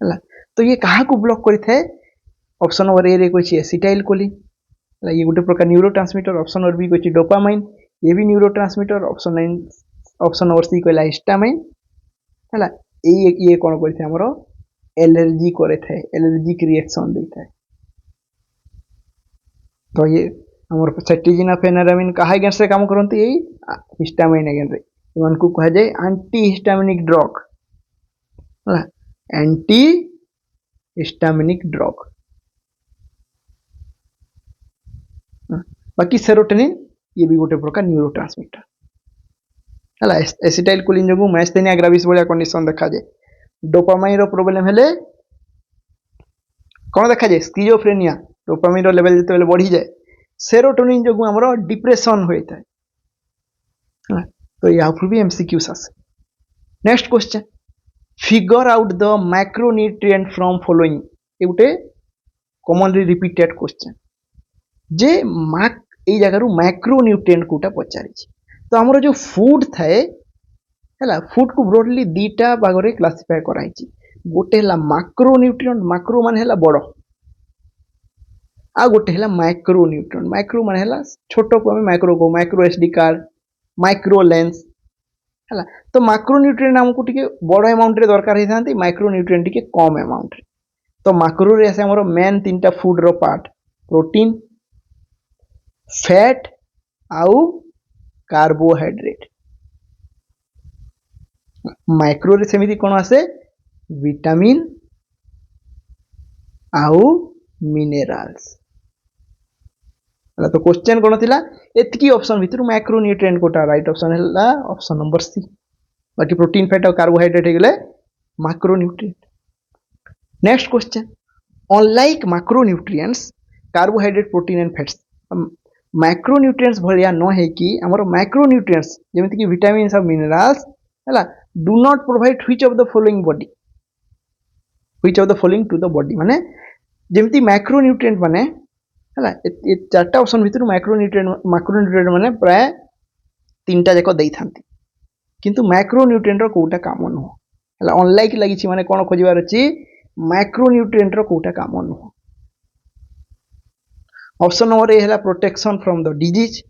हला तो ये कहा को ब्लॉक करि थे ऑप्शन नंबर ए रे कोछि एसिटाइल कोलिन हला ये गुटे प्रकार न्यूरोट्रांसमीटर ऑप्शन नंबर बी कोछि डोपामाइन ये भी न्यूरोट्रांसमीटर ऑप्शन नंबर सी कहला हिस्टामाइन हला ये कोन करथे हमरो एलर्जी करे थे एलर्जिक रिएक्शन दे थे तो ये हमर सेट्रिजिन फेनेरामिन कहा अगेंस्ट रे काम करंती एई हिस्टामाइन अगेंस्ट रे वन को कहा जाय एंटी हिस्टामिनिक ड्रग हला एंटी हिस्टामिनिक ड्रग बाकी सेरोटोनिन ये भी गोटे प्रकार न्यूरोट्रांसमीटर हला एसिटाइल कोलिन जगु माइस्थेनिया ग्राविस बलिया कंडीशन देखा जाय डोपामाइन रो प्रॉब्लम हेले कोन देखा जाय स्किजोफ्रेनिया डोपामाइन रो लेवल जते बेले बढ़ी जाय सेरोटोनिन जगु हमरो डिप्रेशन होय थाय तो या फिर भी एमसीक्यूस आसे next question figure out the macronutrient from following ए गोटे कॉमनली रिपीटेड क्वेश्चन जे मार्क ए जगह रु मैक्रोन्यूट्रिएंट कोटा पचारि तो हमरो जो फूड थाए हला फूड को ब्रॉडली दीटा भाग रे क्लासिफाई कराई छि गोटे हला मैक्रोन्यूट्रिएंट मैक्रो माने हला बड़ आ गोटे हला माइक्रोन्यूट्रिएंट माइक्रो माने हला छोटो को हमें micro SD card micro lens हला तो मैक्रोन्यूट्रिएंट हमको टिके बड़ अमाउंट रे दरकार हे थांती माइक्रोन्यूट्रिएंट टिके कम अमाउंट रे तो मैक्रो रे से हमरो मेन तीनटा फूड रो पार्ट प्रोटीन फैट आउ कार्बोहाइड्रेट माइक्रो रे सेमिति कोन आसे विटामिन आउ मिनरल्स तो क्वेश्चन कोन थिला एतकी ऑप्शन भितर मैक्रोन्यूट्रिएंट कोटा राइट ऑप्शन हैला ऑप्शन नंबर सी बाकी प्रोटीन फैट और कार्बोहाइड्रेट हे गेले macronutrient next question unlike macronutrients carbohydrate protein and fats macronutrients भलिया न है कि हमर मैक्रोन्यूट्रिएंट्स जेमिति कि विटामिन्स और मिनरल्स हला do not provide which of the following body which of the following to the body माने जेमिति मैक्रोन्यूट्रिएंट माने हला ए चारटा ऑप्शन भितर मैक्रोन्यूट्रिएंट माने प्राय तीनटा जाक देई थांती किंतु मैक्रोन्यूट्रिएंट रो कोटा काम न हो हला अनलाइक लागि छि माने कोन खोजिबार अछि मैक्रोन्यूट्रिएंट रो कोटा काम न हो ऑप्शन नंबर ए है protection from the disease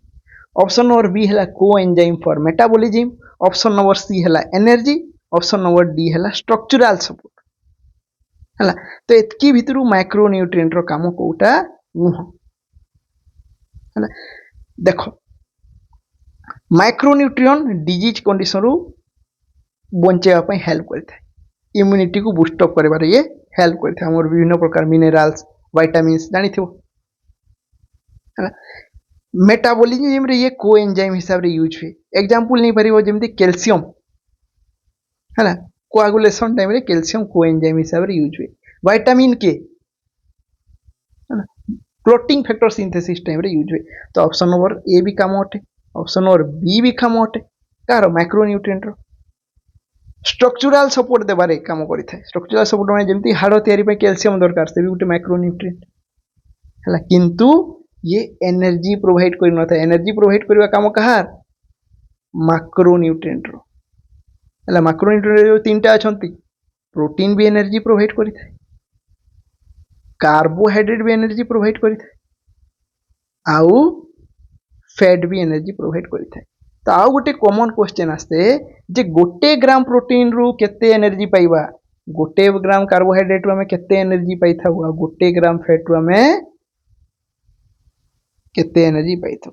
option number B है coenzyme for metabolism option number C है एनर्जी ऑप्शन नंबर डी है स्ट्रक्चरल सपोर्ट है तो एतकी भितर माइक्रोन्यूट्रिएंट रो काम कोटा नुह है देखो माइक्रोन्यूट्रिएंट डिजीज कंडीशन रु बंचेवा पई हेल्प करता है इम्यूनिटी को बूस्ट अप करबारे ये हेल्प करता है हमर विभिन्न प्रकार मिनरल्स विटामिन्स जानि थिबो मेटाबॉलिज्म रे ये कोएंजाइम हिसाब रे यूज हुए एग्जांपल नहीं परिबो जेमति कैल्शियम हैला कोआगुलेशन टाइम रे कैल्शियम कोएंजाइम हिसाब रे यूज हुए विटामिन के हैला क्लोटिंग फैक्टर सिंथेसिस टाइम रे यूज हुए तो ऑप्शन नंबर ए भी काम होटे ऑप्शन नंबर बी भी काम होटे कार माइक्रोन्यूट्रिएंट रो स्ट्रक्चरल सपोर्ट देबारे काम करि थाए स्ट्रक्चरल सपोर्ट माने जेमति हाड़ तयारी पे कैल्शियम दरकार से भी गुटे माइक्रोन्यूट्रिएंट हैला किंतु ये एनर्जी प्रोवाइड कर न था एनर्जी प्रोवाइड करबा काम कहार मैक्रोन्यूट्रिएंट रो हला मैक्रोन्यूट्रिएंट जो तीनटा अछंती प्रोटीन भी एनर्जी प्रोवाइड करि थाए, कार्बोहाइड्रेट भी एनर्जी प्रोवाइड करि थाए, आउ फैट भी एनर्जी प्रोवाइड करि थाए। तो आउ गोटे कॉमन क्वेश्चन आस्ते जे गोटे ग्राम प्रोटीन रु केते एनर्जी पाइबा, गोटे ग्राम कार्बोहाइड्रेट रु हमें केते एनर्जी पाई थाउ, आ गोटे ग्राम फैट रु हमें केते एनर्जी पाई थाउ।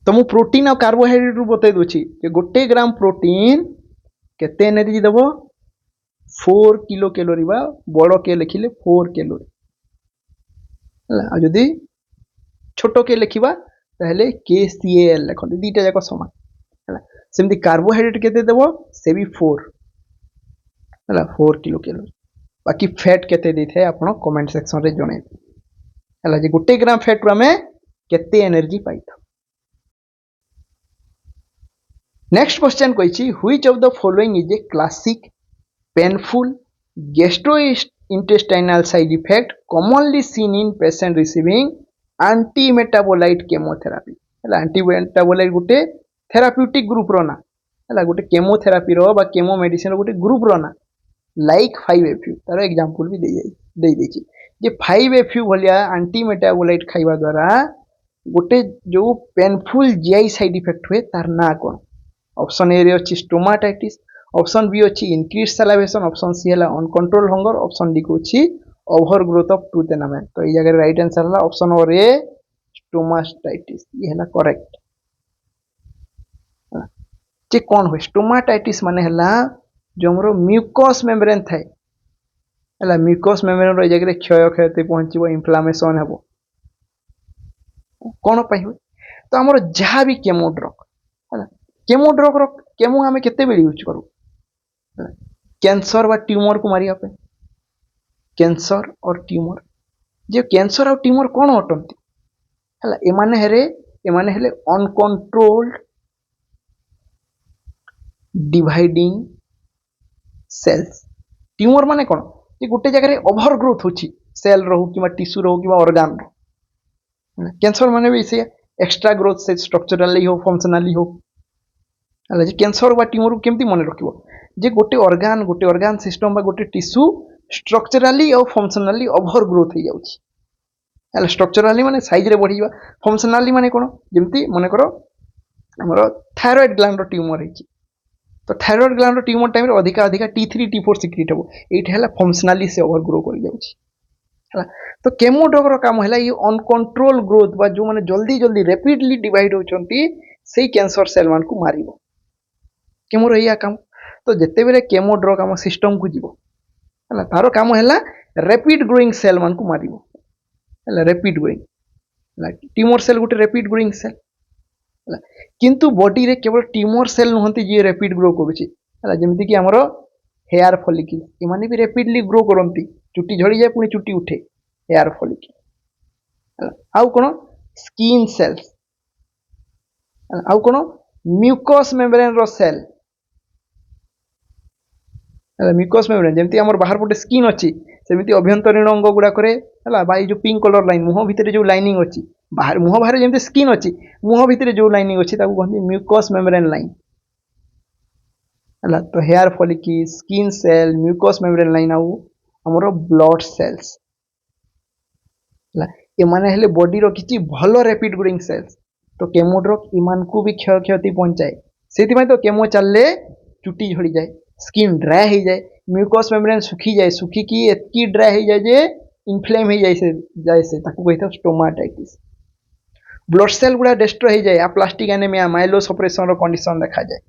तो मु प्रोटीन और कार्बोहाइड्रेट रु बतई दोछि कि गोटे ग्राम प्रोटीन केते एनर्जी देबो 4 किलो कैलोरी बा बड़ के लिखिले 4 कैलोरी हला, आ जदी छोटो के लिखिबा ताहले KCAL लिखले दीटा जाक समान हला। सेमती कार्बोहाइड्रेट केते देबो से भी 4 हला 4 किलो कैलोरी। बाकी फैट केते देथे आपण कमेंट सेक्शन रे जणे हला जे गोटे ग्राम फैट रु हमें केते एनर्जी पाई था। नेक्स्ट क्वेश्चन कहिछि which of the following is a classic painful gastrointestinal side effect commonly seen in patient receiving anti-metabolite chemotherapy हला। anti-metabolite गोटे थेराप्यूटिक ग्रुप रो ना हला, गोटे केमोथेरापी रो बा केमो मेडिसिन रो गोटे ग्रुप रो ना लाइक 5FU तार एग्जांपल भी दे देछि जे 5FU भलिया एंटी मेटाबोलाइट खाइबा द्वारा गोटे जो पेनफुल जीआई साइड इफेक्ट हुए तार ना कोन। ऑप्शन ए रे अछि स्टोमाटाइटिस, ऑप्शन बी अछि इंक्रीज सैलावेशन, ऑप्शन सी हला अनकंट्रोल हंगर, ऑप्शन डी को अछि over growth of tooth enamel. तो ई जगह राइट आंसर हला ऑप्शन और ए स्टोमाटाइटिस, ये हला करेक्ट। जे कोन हो स्टोमाटाइटिस माने हला जो हमरो म्यूकस मेम्ब्रेन थाए हला, म्यूकस मेम्ब्रेन रो जगह क्षय क्षयते पहुंचीबो इन्फ्लेमेशन हेबो कोन पई हो। तो हमरो जहां भी केमो ड्रग हला, केमो ड्रग रो केमो हमें केते बेली यूज करू कैंसर व ट्यूमर को मारिया पे, कैंसर और ट्यूमर जे कैंसर और ट्यूमर कोन हटंती हला, एमाने हेले अनकंट्रोल्ड डिवाइडिंग सेल्स। ट्यूमर माने कोन जे गोटे जगह रे ओवर ग्रोथ होची सेल रहू किबा टिश्यू रहू किबा ऑर्गन रो। कैंसर माने भी से एक्स्ट्रा ग्रोथ से स्ट्रक्चरली हो फंक्शनली हो हला। जे कैंसर बा ट्यूमर केमती मन रखिबो जे गोटे ऑर्गन सिस्टम बा गोटे टिश्यू स्ट्रक्चरली और फंक्शनली ओवर ग्रोथ हो जाउची हला। स्ट्रक्चरली माने साइज रे बढ़ीबा, फंक्शनली माने कोन जेमती मन करो हमरो थायराइड ग्लैंड रो ट्यूमर हेची तो थायराइड ग्लैंड रो ट्यूमर टाइम रे अधिका T3 T4 सिक्रेट हो, एट हला फंक्शनली से ओवर ग्रो कर जाउची हला। तो केमो ड्रग रो काम हला ये अनकंट्रोल ग्रोथ बा जो माने जल्दी जल्दी रैपिडली डिवाइड होचंती सेही कैंसर सेल मान को मारिबो केमो रो या काम। तो जते बेले केमो ड्रग हम सिस्टम को जीवो हला तारो काम हला रैपिड ग्रोइंग सेल मान को मारिबो हला, रैपिड ग्रोइंग हला। ट्यूमर सेल गोटे रैपिड ग्रोइंग सेल हला, किंतु बॉडी रे केवल ट्यूमर सेल नहंती जे रैपिड ग्रो करूची हला। जेमति कि हमरो हेयर फॉलिकल इमाने भी रैपिडली ग्रो करंती, चुटी झड़ी जाए पुनी चुटी उठे हेयर फॉलिकल हला। आउ कोन स्किन सेल्स हला, आउ कोन म्यूकस मेम्ब्रेन रो सेल हला। म्यूकस मेम्ब्रेन जेमति हमर बाहर पटे स्किन अछि सेमिति अभ्यंतरीण अंग गुडा करे हला, बाई जो पिंक कलर लाइन मुह भितरे जो लाइनिंग अछि बाहर मुह बाहर जेमति स्किन अछि मुह भितरे जो लाइनिंग अछि ताकू कहंती म्यूकस मेम्ब्रेन लाइन हला। तो hair follicle skin cell mucus membrane line आउ हमरो ब्लड सेल्स हला, ए माने हेले बॉडी रो किछि भलो रैपिड ग्रोइंग सेल्स। तो केमो ड्रग इमान को भी क्षय क्षति पहुंचाए सेति में तो केमो चलले चुटी झड़ी जाए स्किन ड्राई हो जाए म्यूकस मेम्ब्रेन सुखी जाए, सुखी की एतकी ड्राई हो जाए जे इन्फ्लेम हो जाए से ताकू कहता स्टोमाटाइटिस। ब्लड सेल गुडा डिस्ट्रॉय हो जाए प्लास्टिक एनीमिया माइलोसप्रेशन रो कंडीशन देखा जाए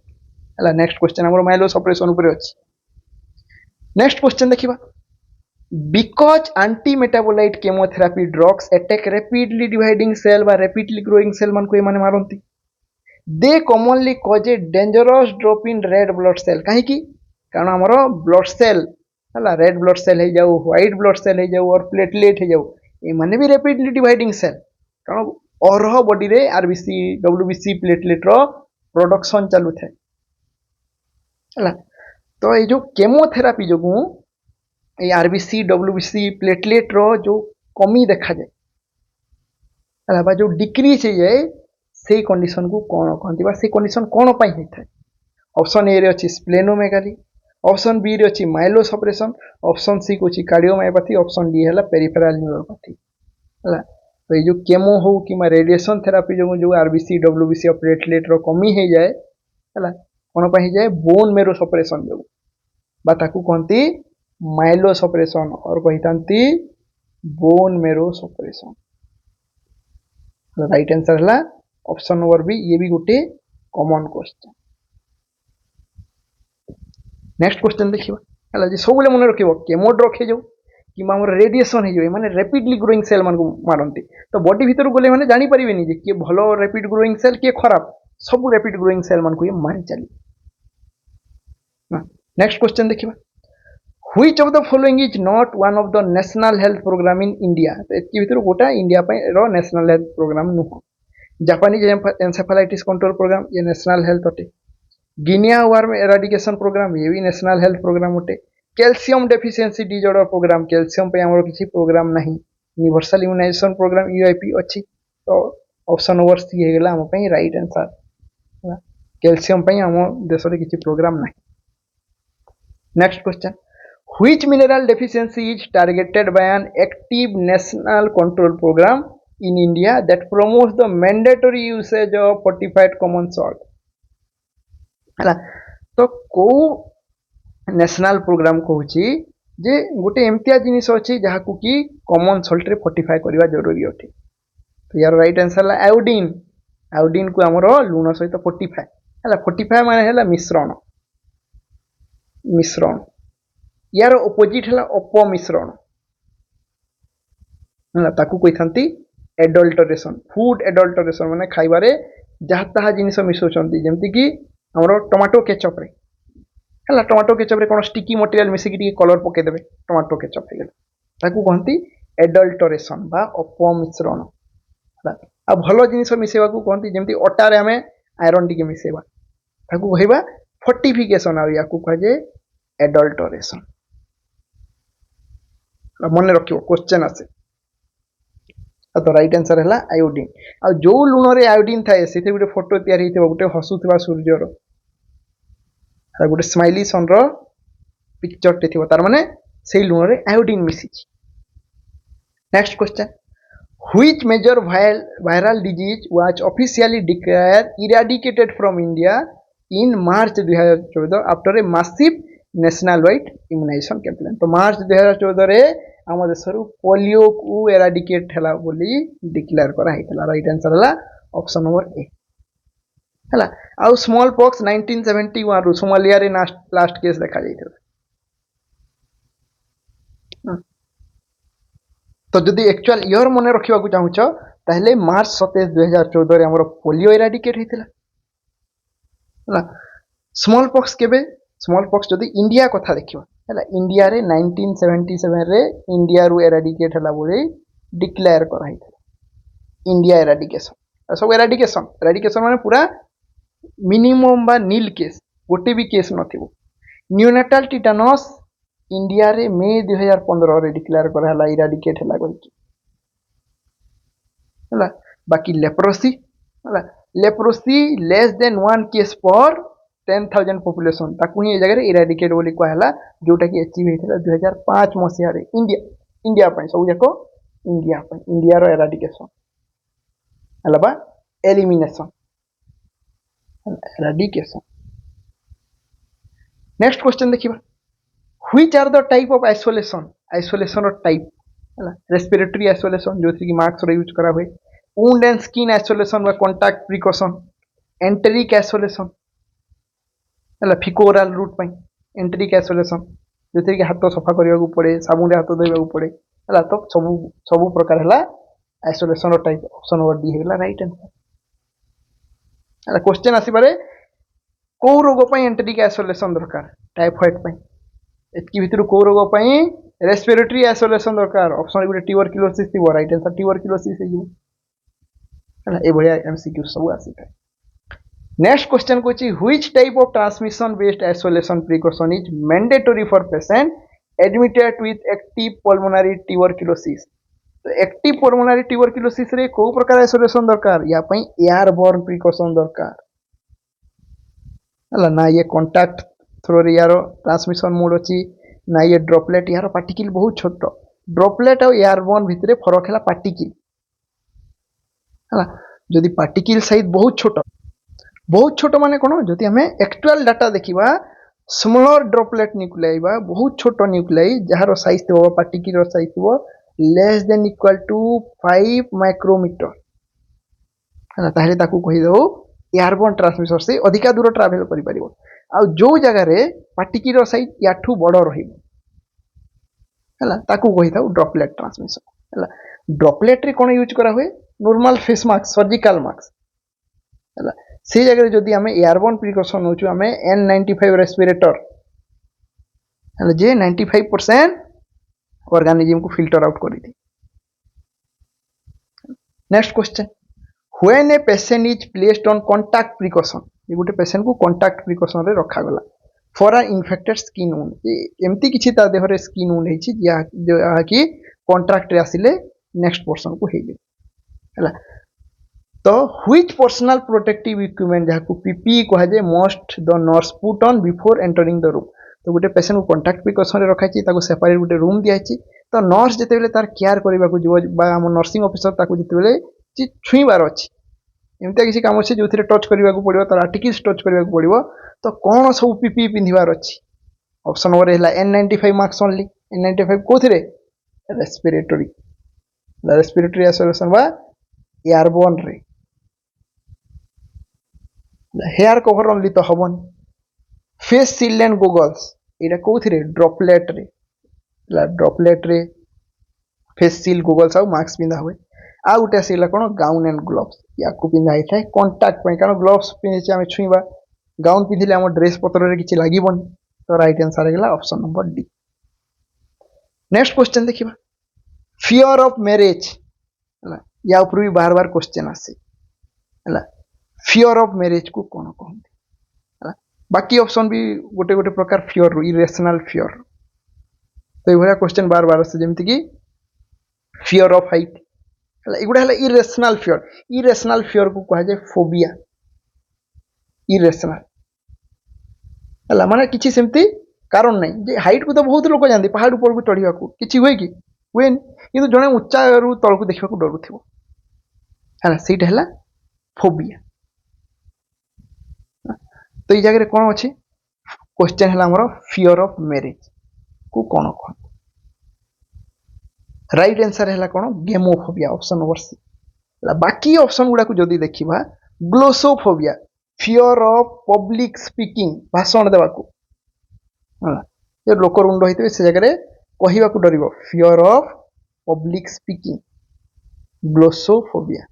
हला। नेक्स्ट क्वेश्चन हमरो माइलोसप्रेशन ऊपर अछि। नेक्स्ट क्वेश्चन देखिबा because anti metabolite chemotherapy drugs attack rapidly dividing cell बा रैपिडली ग्रोइंग सेल मान को माने मारंती दे commonly cause a dangerous drop in red blood cell काहे की कारण हमरो ब्लड सेल हला रेड ब्लड सेल हो जाऊ व्हाइट ब्लड सेल हो जाऊ और प्लेटलेट हो जाऊ ए माने भी रैपिडली डिवाइडिंग सेल कारण और बॉडी रे आरबीसी डब्ल्यूबीसी प्लेटलेट रो प्रोडक्शन चालू थे हला। तो ये जो केमोथेरापी जो ये आरबीसी डब्ल्यूबीसी प्लेटलेट रो जो कमी देखा जाए हला बा जो डिक्रीज हो जाए से कंडीशन को कोन कहंती बा से कंडीशन कोन पई होय थाए। ऑप्शन ए रे अछि स्प्लेनोमेगाली, ऑप्शन बी रे अछि माइलोसप्रेशन, ऑप्शन सी को अछि कार्डियोमायोपैथी, ऑप्शन डी है पेरिफेरल न्यूरोपैथी है। तो ये जो केमो हो कि रेडिएशन थेरापी जो आरबीसी डब्ल्यूबीसी प्लेटलेट रो कमी हो जाए है कौन पर जाए बोन मेरो सपरेशन जो ताकू कहती माइलोसप्रेशन और कही bone marrow suppression. Right answer है ऑप्शन नंबर बी, ये भी गोटे कॉमन क्वेश्चन। नेक्स्ट क्वेश्चन देखिए है जी सब मन रख केमो ड्रग हो कि रेडिएशन हो माने रैपिडली ग्रोइंग सेल मान मारती तो बॉडी भीतर गले मैंने जानीपर किए भल रैपिड ग्रोइंग सेल किए खराब सब रैपिड ग्रोइंग सेल मान को ये मारी चली। नेक्स्ट क्वेश्चन देखिए which of the following is not one of the national health programme in India. तो इसके भीतर गोटा इंडिया रो नेशनल हेल्थ प्रोग्राम नुह। जापानीज एनसेफेलाइटिस कंट्रोल प्रोग्राम ये नेशनल हेल्थ अटे। गिनिया वर्म एराडिकेशन प्रोग्राम ये भी नेशनल हेल्थ प्रोग्राम अटे। Calcium deficiency disorder programme calcium पे आमर किसी प्रोग्राम नहीं। यूनिवर्सल इम्यूनाइजेशन प्रोग्राम यूआईपी अच्छी तो ऑप्शन नंबर सी है गला हम पे राइट आंसर। कैल्शियम पे आम देश रे किसी प्रोग्राम नहीं। Next question which mineral deficiency is targeted by an active national control programme in India that promotes the mandatory usage of fortified common salt है। तो को नेशनल प्रोग्राम कहूँ जे गोटे एमतिया जिनिस अच्छी जहाँ को कि कॉमन सॉल्ट रे फोर्टिफाई करवा जरूरी अटे। तो यार राइट आंसर है आयोडीन। आयोडीन को आमर लुण सहित फोर्टिफाई है। फोर्टिफाई माने है मिश्रण मिश्रण यार ऑपोजिट है अपमिश्रण है ताकू कही था एडल्टरेशन फूड एडल्टरेशन माने खाइबारे जहाँ ताहा जिनिस मिसौचंती जेमती कि हमरो टमाटो केचप रे है टमाटो केचप रे कौन स्टिकी मटेरियल मिसिकी कलर पकईदेवे टमाटो केचप हो ताकू कहती एडल्टरेशन बा अपमिश्रण आ भल जिनिस मिसेवा को कहती जमी अटारे आम आयरन टी मिसेवा ताकू कहवा फोर्टिफिकेशन आ कह जाए एडल्टरेशन। मन रख क्वेश्चन आसे तो राइट आंसर है आयोडीन। आ जो लुण रे आयोडीन थाए से गोटे फोटो तैयारी गोटे हसुवा सूर्यर गोटे स्माइली सन पिक्चर टे थी तार माने से लुण रे आयोडीन मिसी। Next question which major viral disease was officially declared eradicated from India in March 2014 after a massive national wide immunisation campaign. तो मार्च 2014 रे आम देश पोलियो को एराडिकेट है बोली डिक्लेयर कराइला। राइट आंसर है ऑप्शन नंबर ए है। आउ स्मॉल पॉक्स 1971 सोमालिया रे लास्ट केस देखा जाइए। तो जदि एक्चुअल ईयर मन रखा चाहूच ताहले मार्च 27 2014 रे हमर पोलियो एराडिकेट होता। स्मॉल पॉक्स केबे स्मॉल पॉक्स जदि इंडिया कथा देखिबा है इंडिया रे 1977 रे इंडिया रु एराडिकेट हला बोली डिक्लेयर कराइला इंडिया एराडिकेशन। सब एराडिकेशन एराडिकेशन माने पूरा मिनिमम बा नील केस गोटे भी केस नथिबो। न्यूनेटाल टिटानस इंडिया रे मे 2015 रे डिक्लेयर कराला इराडिकेट हला करके है। बाकी लेप्रोसी है लेप्रोसी लेस देन 1 केस पर 10,000 पॉपुलेशन ताकू ही जगह इराडिकेट बोली कहला जोटा कि अचीव होता 2005 मसीह इंडिया इंडिया सब जाक इंडिया रो एराडिकेशन है बा एलिमिनेशन एराडिकेशन। नेक्स्ट क्वेश्चन देखिबा which are the type of isolation isolation type है रेस्पिरेटरी आइसोलेशन जो कि मास्क यूज करा हुए wound and skin isolation contact precaution enteric isolation है फिकोराल रूट एंटेरिक आइसोलेशन जो कि हाथ सफा करने पड़े साबुन रे हाथ धोवा पड़े है। तो सब प्रकार है isolation type option number D है राइट आंसर। क्वेश्चन आसपे कौ रोग एंटेरिक आइसोलेशन दरकार टाइफॉइड एतकी भितर कौ रोग रेस्पिरेटरी आइसोलेशन दरकार ऑप्शन गोटे ट्यूबरक्यूलोसिस थी राइट आंसर ट्यूबरक्यूलोसिस है ये एमसीक्यू सब आसी था। नेक्स्ट क्वेश्चन को which type of transmission based isolation precaution is mandatory for patient admitted with active pulmonary tuberculosis. तो एक्टिव पल्मोनरी ट्यूबरक्यूलोसिस रे को प्रकार आइसोलेशन दरकार या एयरबोर्न प्रिकॉशन दरकार है ना ये कॉन्टैक्ट थ्रो रे यार ट्रांसमिशन मोड अच्छी ना ये ड्रॉपलेट यार पार्टिकल बहुत छोट ड्रॉपलेट और एयरबोर्न भितर फरक है पार्टिकल है जदि पार्टिकल साइज बहुत छोट माने कौन जदि आम एक्चुअल डाटा देखा स्मॉलर ड्रॉपलेट न्यूक्लियाई बहुत छोट न्यूक्लियाई जार साइज थी पार्टिकल साइज थी less than equal to 5 micrometre है ताहले ताकू कहीदेव एयरबोर्न ट्रांसमिशन से अधिका दूर ट्रावेल कर जो जगार पार्टिकल साइज याठू बड़ रहा ताकू कही ड्रॉपलेट ट्रांसमिशन है ड्रॉपलेट रे कौन यूज करा हुए normal face mask surgical mask है से जगह जदि आम एयरबोर्न प्रिकॉशन नौचु आम N95 रेस्पिरेटर है जे 95% ऑर्गेनिज्म को फिल्टर आउट कर दी। Next question when a patient is placed on contact precaution ये गोटे पेशेंट को कांटेक्ट प्रिकॉशन रे रखा गला for a infected skin wound एमती किछि ता देह रे स्किन वुंड हेछि या कि कांट्रैक्ट रे आसिले नेक्स्ट पर्सन को हेगे हला तो व्हिच पर्सनल प्रोटेक्टिव इक्विपमेंट जहाँ पीपीई कह जाए must the nurse put on before entering the room तो गोटे पेशेंट को कांटेक्ट प्रिकॉशन रखाई सेपरेट गोटे रूम दिखाई तो नर्स जिते तार केयर करने को आम नर्सिंग ऑफिसर जिते छुईबार अच्छी एमती किसी कम अच्छे जो टच करने को पड़ो तार आर्टिकल्स टच करने को पड़ो तो कौन सब पीपीई पिंधार अच्छी ऑप्शन नंबर है N95 मार्क्स ओनली N95 कौन रेस्पिरेटरी रेस्पिरेटरी आइसोलेशन बा एयरबोर्न रे हेयर कवर ओनली तो हबन face shield and goggles Etah कोथिरे droplet रे फेस शील्ड गॉगल्स आ मास्क पिंधा हुए आ गोटे आसला कौन गाउन एंड ग्लोव्स या पिंधा होता है कांटेक्ट कारण ग्लोव्स पिंधे आम छुईबा गाउन पिंधिले आम ड्रेस पत्र रे किछि लागिबन तो राइट आंसर है option number D. Next question देखिबा फियर ऑफ मैरिज या ऊपर भी बार बार क्वेश्चन आसे है फियर ऑफ मैरिज को कौन कहते बाकी ऑप्शन भी गोटे गोटे प्रकार फियर इरेशनल फियर तो ये क्वेश्चन बार बार आसे जमती कि फियर ऑफ हाइट एगुड़ा है इरेशनल फियर को कह जाए फोबिया इरेशनल है माने किसी सेमती कारण नहीं जे हाइट को तो बहुत लोग जानते पहाड़ ऊपर को चढ़ा किसी हुए कि हुए कि जड़े उच्चा तल को देखा डरुव है सहीटा है फोबिया तो ये जगह कौन अच्छे क्वेश्चन है आमर फियर ऑफ मैरिज को कौन कहते राइट आंसर है कौन गेमोफोबिया ऑप्शन नंबर सी बाकी ऑप्शन गुड़ा को जदि देखा glossophobia fear of public speaking भाषण देवा लोक रुंड होते से जगह कहवा डर fear of public speaking glossophobia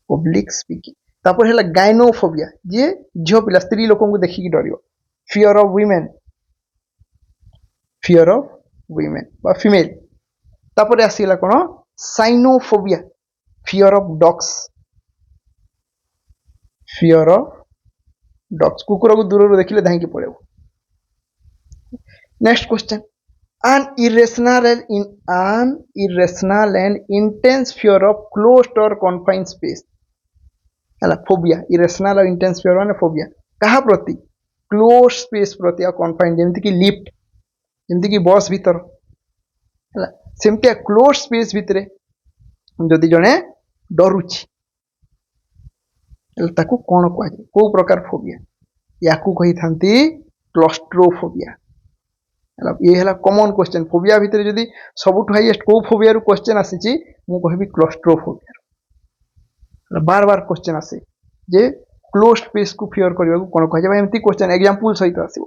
public speaking तापर है गाइनोफोबिया जी झील पिला स्त्री लोक देखिकी डर फियर ऑफ वीमेन बा फीमेल तापर आसला कौन साइनोफोबिया फियर ऑफ डॉग्स कुकुर को दूर देखिले धाई पड़े। Next question an irrational and intense fear of closed or confined space है फोबिया इरेशनल और इंटेंस फियर माने फोबिया कहा प्रति क्लोज स्पेस प्रति और कन्फाइंड जमती कि लिफ्ट जमती कि बस भीतर है सेमती क्लोज स्पेस भितर जदि जड़े डरुची ताकू कौन कह कौ प्रकार फोबिया या कही था क्लस्ट्रोफोबिया ये है कॉमन क्वेश्चन फोबिया भितर जदि सबुठ हाईएस्ट कौ फोबिया रु क्वेश्चन आसी मु कहबी क्लस्ट्रोफोबिया बार बार क्वेश्चन आसे जे क्लोज स्पेस को फियर करने को कौन कह एमती क्वेश्चन एग्जांपल सहित आसो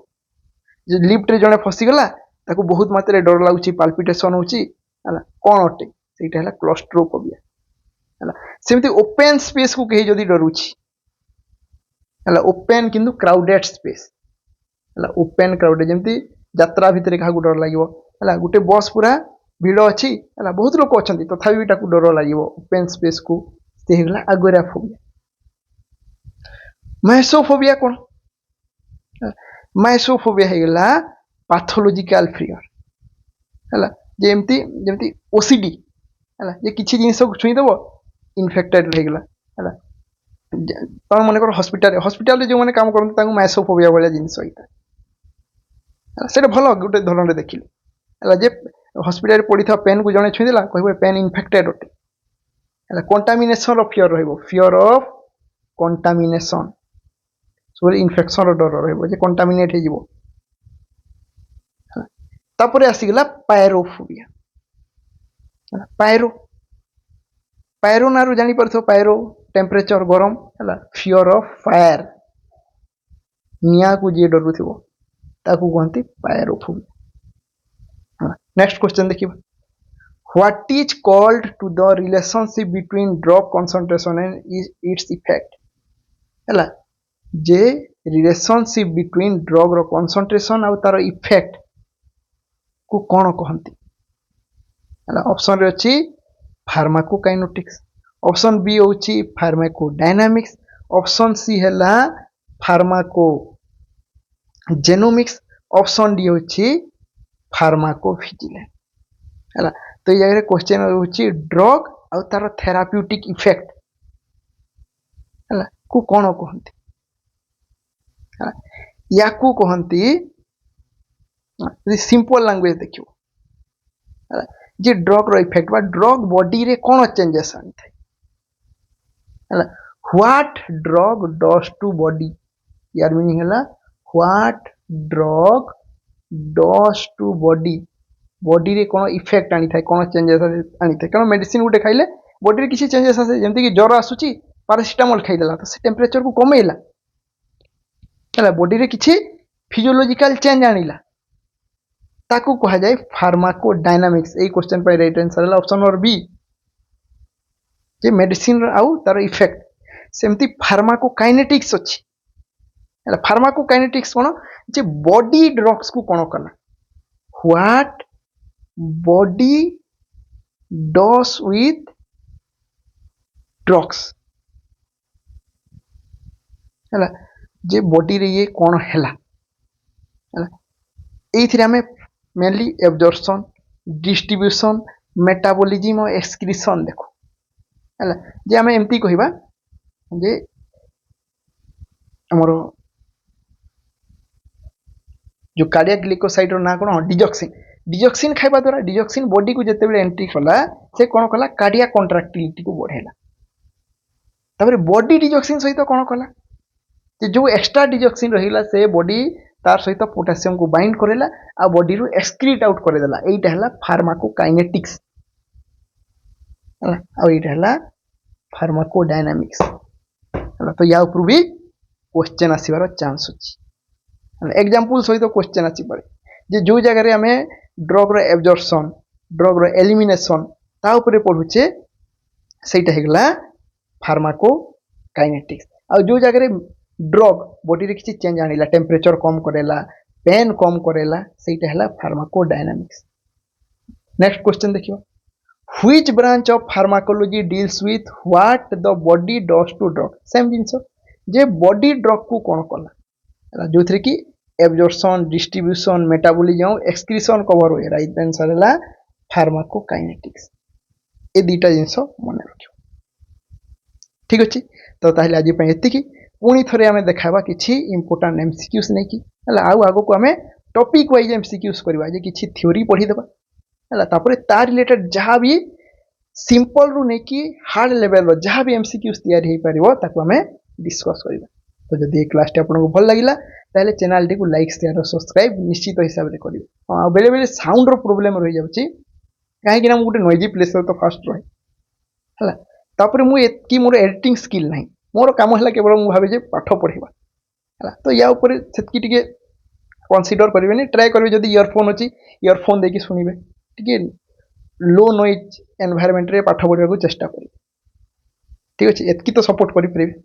जे लिफ्ट रे जड़े फसीगला ताकू बहुत मात्रा डर लगुच पाल्पिटेशन होची कौन अटे सेटा है क्लस्ट्रोफोबिया है सेमती ओपन स्पेस को कहीं जदि डरुची है ओपन किंतु क्राउडेड स्पेस है ओपन क्राउडेड जमती यात्रा भितर क्या डर लगे है गोटे बस पूरा भिड़ अच्छी है बहुत लोग अच्छा तथापि डर लगे ओपन स्पेस को आगोराफोबिया। माइसोफोबिया कौन माइसोफोबिया है पैथोलॉजिकल फियर है जेमती जेमती ओसीडी है जे किसी जिन को छुईदेव इनफेक्टेड रहेगा है तुम मन कर हस्पिटाल जो मैंने काम करते माइसोफोबिया भाया जिनस होता है से भल गोटे धरण देखिले है जे हस्पिटाल पड़ी था पेन को जड़े छुईदेला कह पेन इनफेक्टेड अटे है contamination fear fear of contamination सब इनफेक्शन डर रे कंटामिनेट हो आसीगला पायरोफोबिया पायरो पायरो ना जानी पार पायरो टेम्परेचर गरम है फियर ऑफ फायर निया को जी डरू थो ताकू कहते पायरोफोबिया नेक्स्ट क्वेश्चन देखिए what is called to the relationship between drug concentration and its effect है जे रिलेशनशिप बिटवीन ड्रग रो कंसंट्रेशन आउ तार इफेक्ट को कौन कहती है ऑप्शन रे अछि फार्माकोकाइनेटिक्स ऑप्शन बी होची फार्माकोडायनामिक्स ऑप्शन सी है फार्माको जेनोमिक्स ऑप्शन डी होची फार्माकोविजिलेंस है तो ये क्वेश्चन होची ड्रग आउ तार थेराप्यूटिक इफेक्ट है को कौन कहती या को कहती सिंपल लैंग्वेज देखियो जे ड्रग रो इफेक्ट बा ड्रग बॉडी रे कौन चेंजेस आनी थाए what drug does to body यार मीनिंग है what drug does to body body रे कौन इफेक्ट आनी थाए कौन चेंजेस आनी थाए कारण मेडिसिन गुटे खाइले बॉडी रे किसी चेंजेस आसे जेमति कि ज्वर आसुची पैरासिटामोल खाइदेला तो से टेम्परेचर को कमेला है बॉडी रे किसी फिजियोलॉजिकल चेंज आनिला ताकू कहा जाए फार्माकोडायनामिक्स ए क्वेश्चन पर राइट आंसर है ऑप्शन नंबर बी जे मेडिसिन आउ तार इफेक्ट सेमती फार्माकोकाइनेटिक्स अछि है फार्माकोकाइनेटिक्स कोन जे बॉडी ड्रग्स को कोन कला what body does with drugs है जे बॉडी रे ये कोन हैला है एथिरे हमें मेनली एब्जॉर्प्शन डिस्ट्रीब्यूशन मेटाबॉलिज्म और एक्सक्रीशन देखो है जे आम एमती कहवा जे आमर जो कार्डियक ग्लिकोसाइड ना कौन डिजॉक्सिन डिजॉक्सिन खाइबा द्वारा डिजॉक्सिन बॉडी को जिते एंट्री कला से कौन कला कार्डियक कंट्राक्टिलिटी को बढ़ेला तापर बॉडी डिजॉक्सिन सहित कौन कला जो एक्स्ट्रा डिजॉक्सिन रहिला से बॉडी तार सहित पोटासियम को बाइंड करेला आ बॉडी रू एक्सक्रीट आउट करेदेला एटा हला फार्माकोकाइनेटिक्स आ एटा हला फार्माकोडायनामिक्स हला तो या ऊपर भी क्वेश्चन आसीबार चांस अछि एग्जांपल सहित क्वेश्चन आसी पारे जे जो जगह रे हमें ड्रग रो एब्जॉर्प्शन ड्रग रो एलिमिनेशन ता ऊपर पढुचे सेटा हेगला फार्माकोकाइनेटिक्स आ जो जगह रे ड्रग बॉडी रे किसी चेंज आनिला टेम्परेचर कम करेला पेन कम करेला सेटा हला फार्माकोडायनामिक्स नेक्स्ट क्वेश्चन देखियो which branch of pharmacology deals with what the body does to drug same जिंस जे बॉडी ड्रग को कोन कला जो थरे कि absorption distribution metabolism excretion cover होय राइट आंसर हला फार्माकोकाइनेटिक्स ए दुटा जिंस मन रखियो ठीक अछि तो ताहले आज पे एतिकी पुणी थरे आमे देखाबा किछि इंपोर्टेंट एमसीक्यूज नै कि हला आउ आगो को आमे टॉपिक वाइज एमसीक्यूज करबा जे किछि थ्योरी पढी देबा हला तापर तार रिलेटेड जहां भी सिंपल रु नै कि हार्ड लेवल रो जहां भी एमसीक्यूज तैयार हे परिबो ताको आमे डिस्कस करबा तो जदि ए क्लास टे आपनको भल लागिला ताले चैनल टी को लाइक शेयर और सब्सक्राइब निश्चित हिसाब रे करिवे आ बेले बेले साउंड रो प्रॉब्लम रहि जाउची काहे कि ना मु गुटे नॉइजी प्लेस तो फास्ट रहे हला तापर मु एतकी मोर एडिटिंग स्किल नाही मोर काम हला केवल मु भाबे जे पाठ पढिबा हला तो या ऊपर सेतकी टिके कंसीडर करिवे नि ट्राई करबे जदि इयरफोन अछि इयरफोन देकी सुनिबे टिके लो नॉइज एनवायरनमेंट रे पाठ पढिबा को चेष्टा करिवे ठीक अछि एतकी तो सपोर्ट करि परिबे।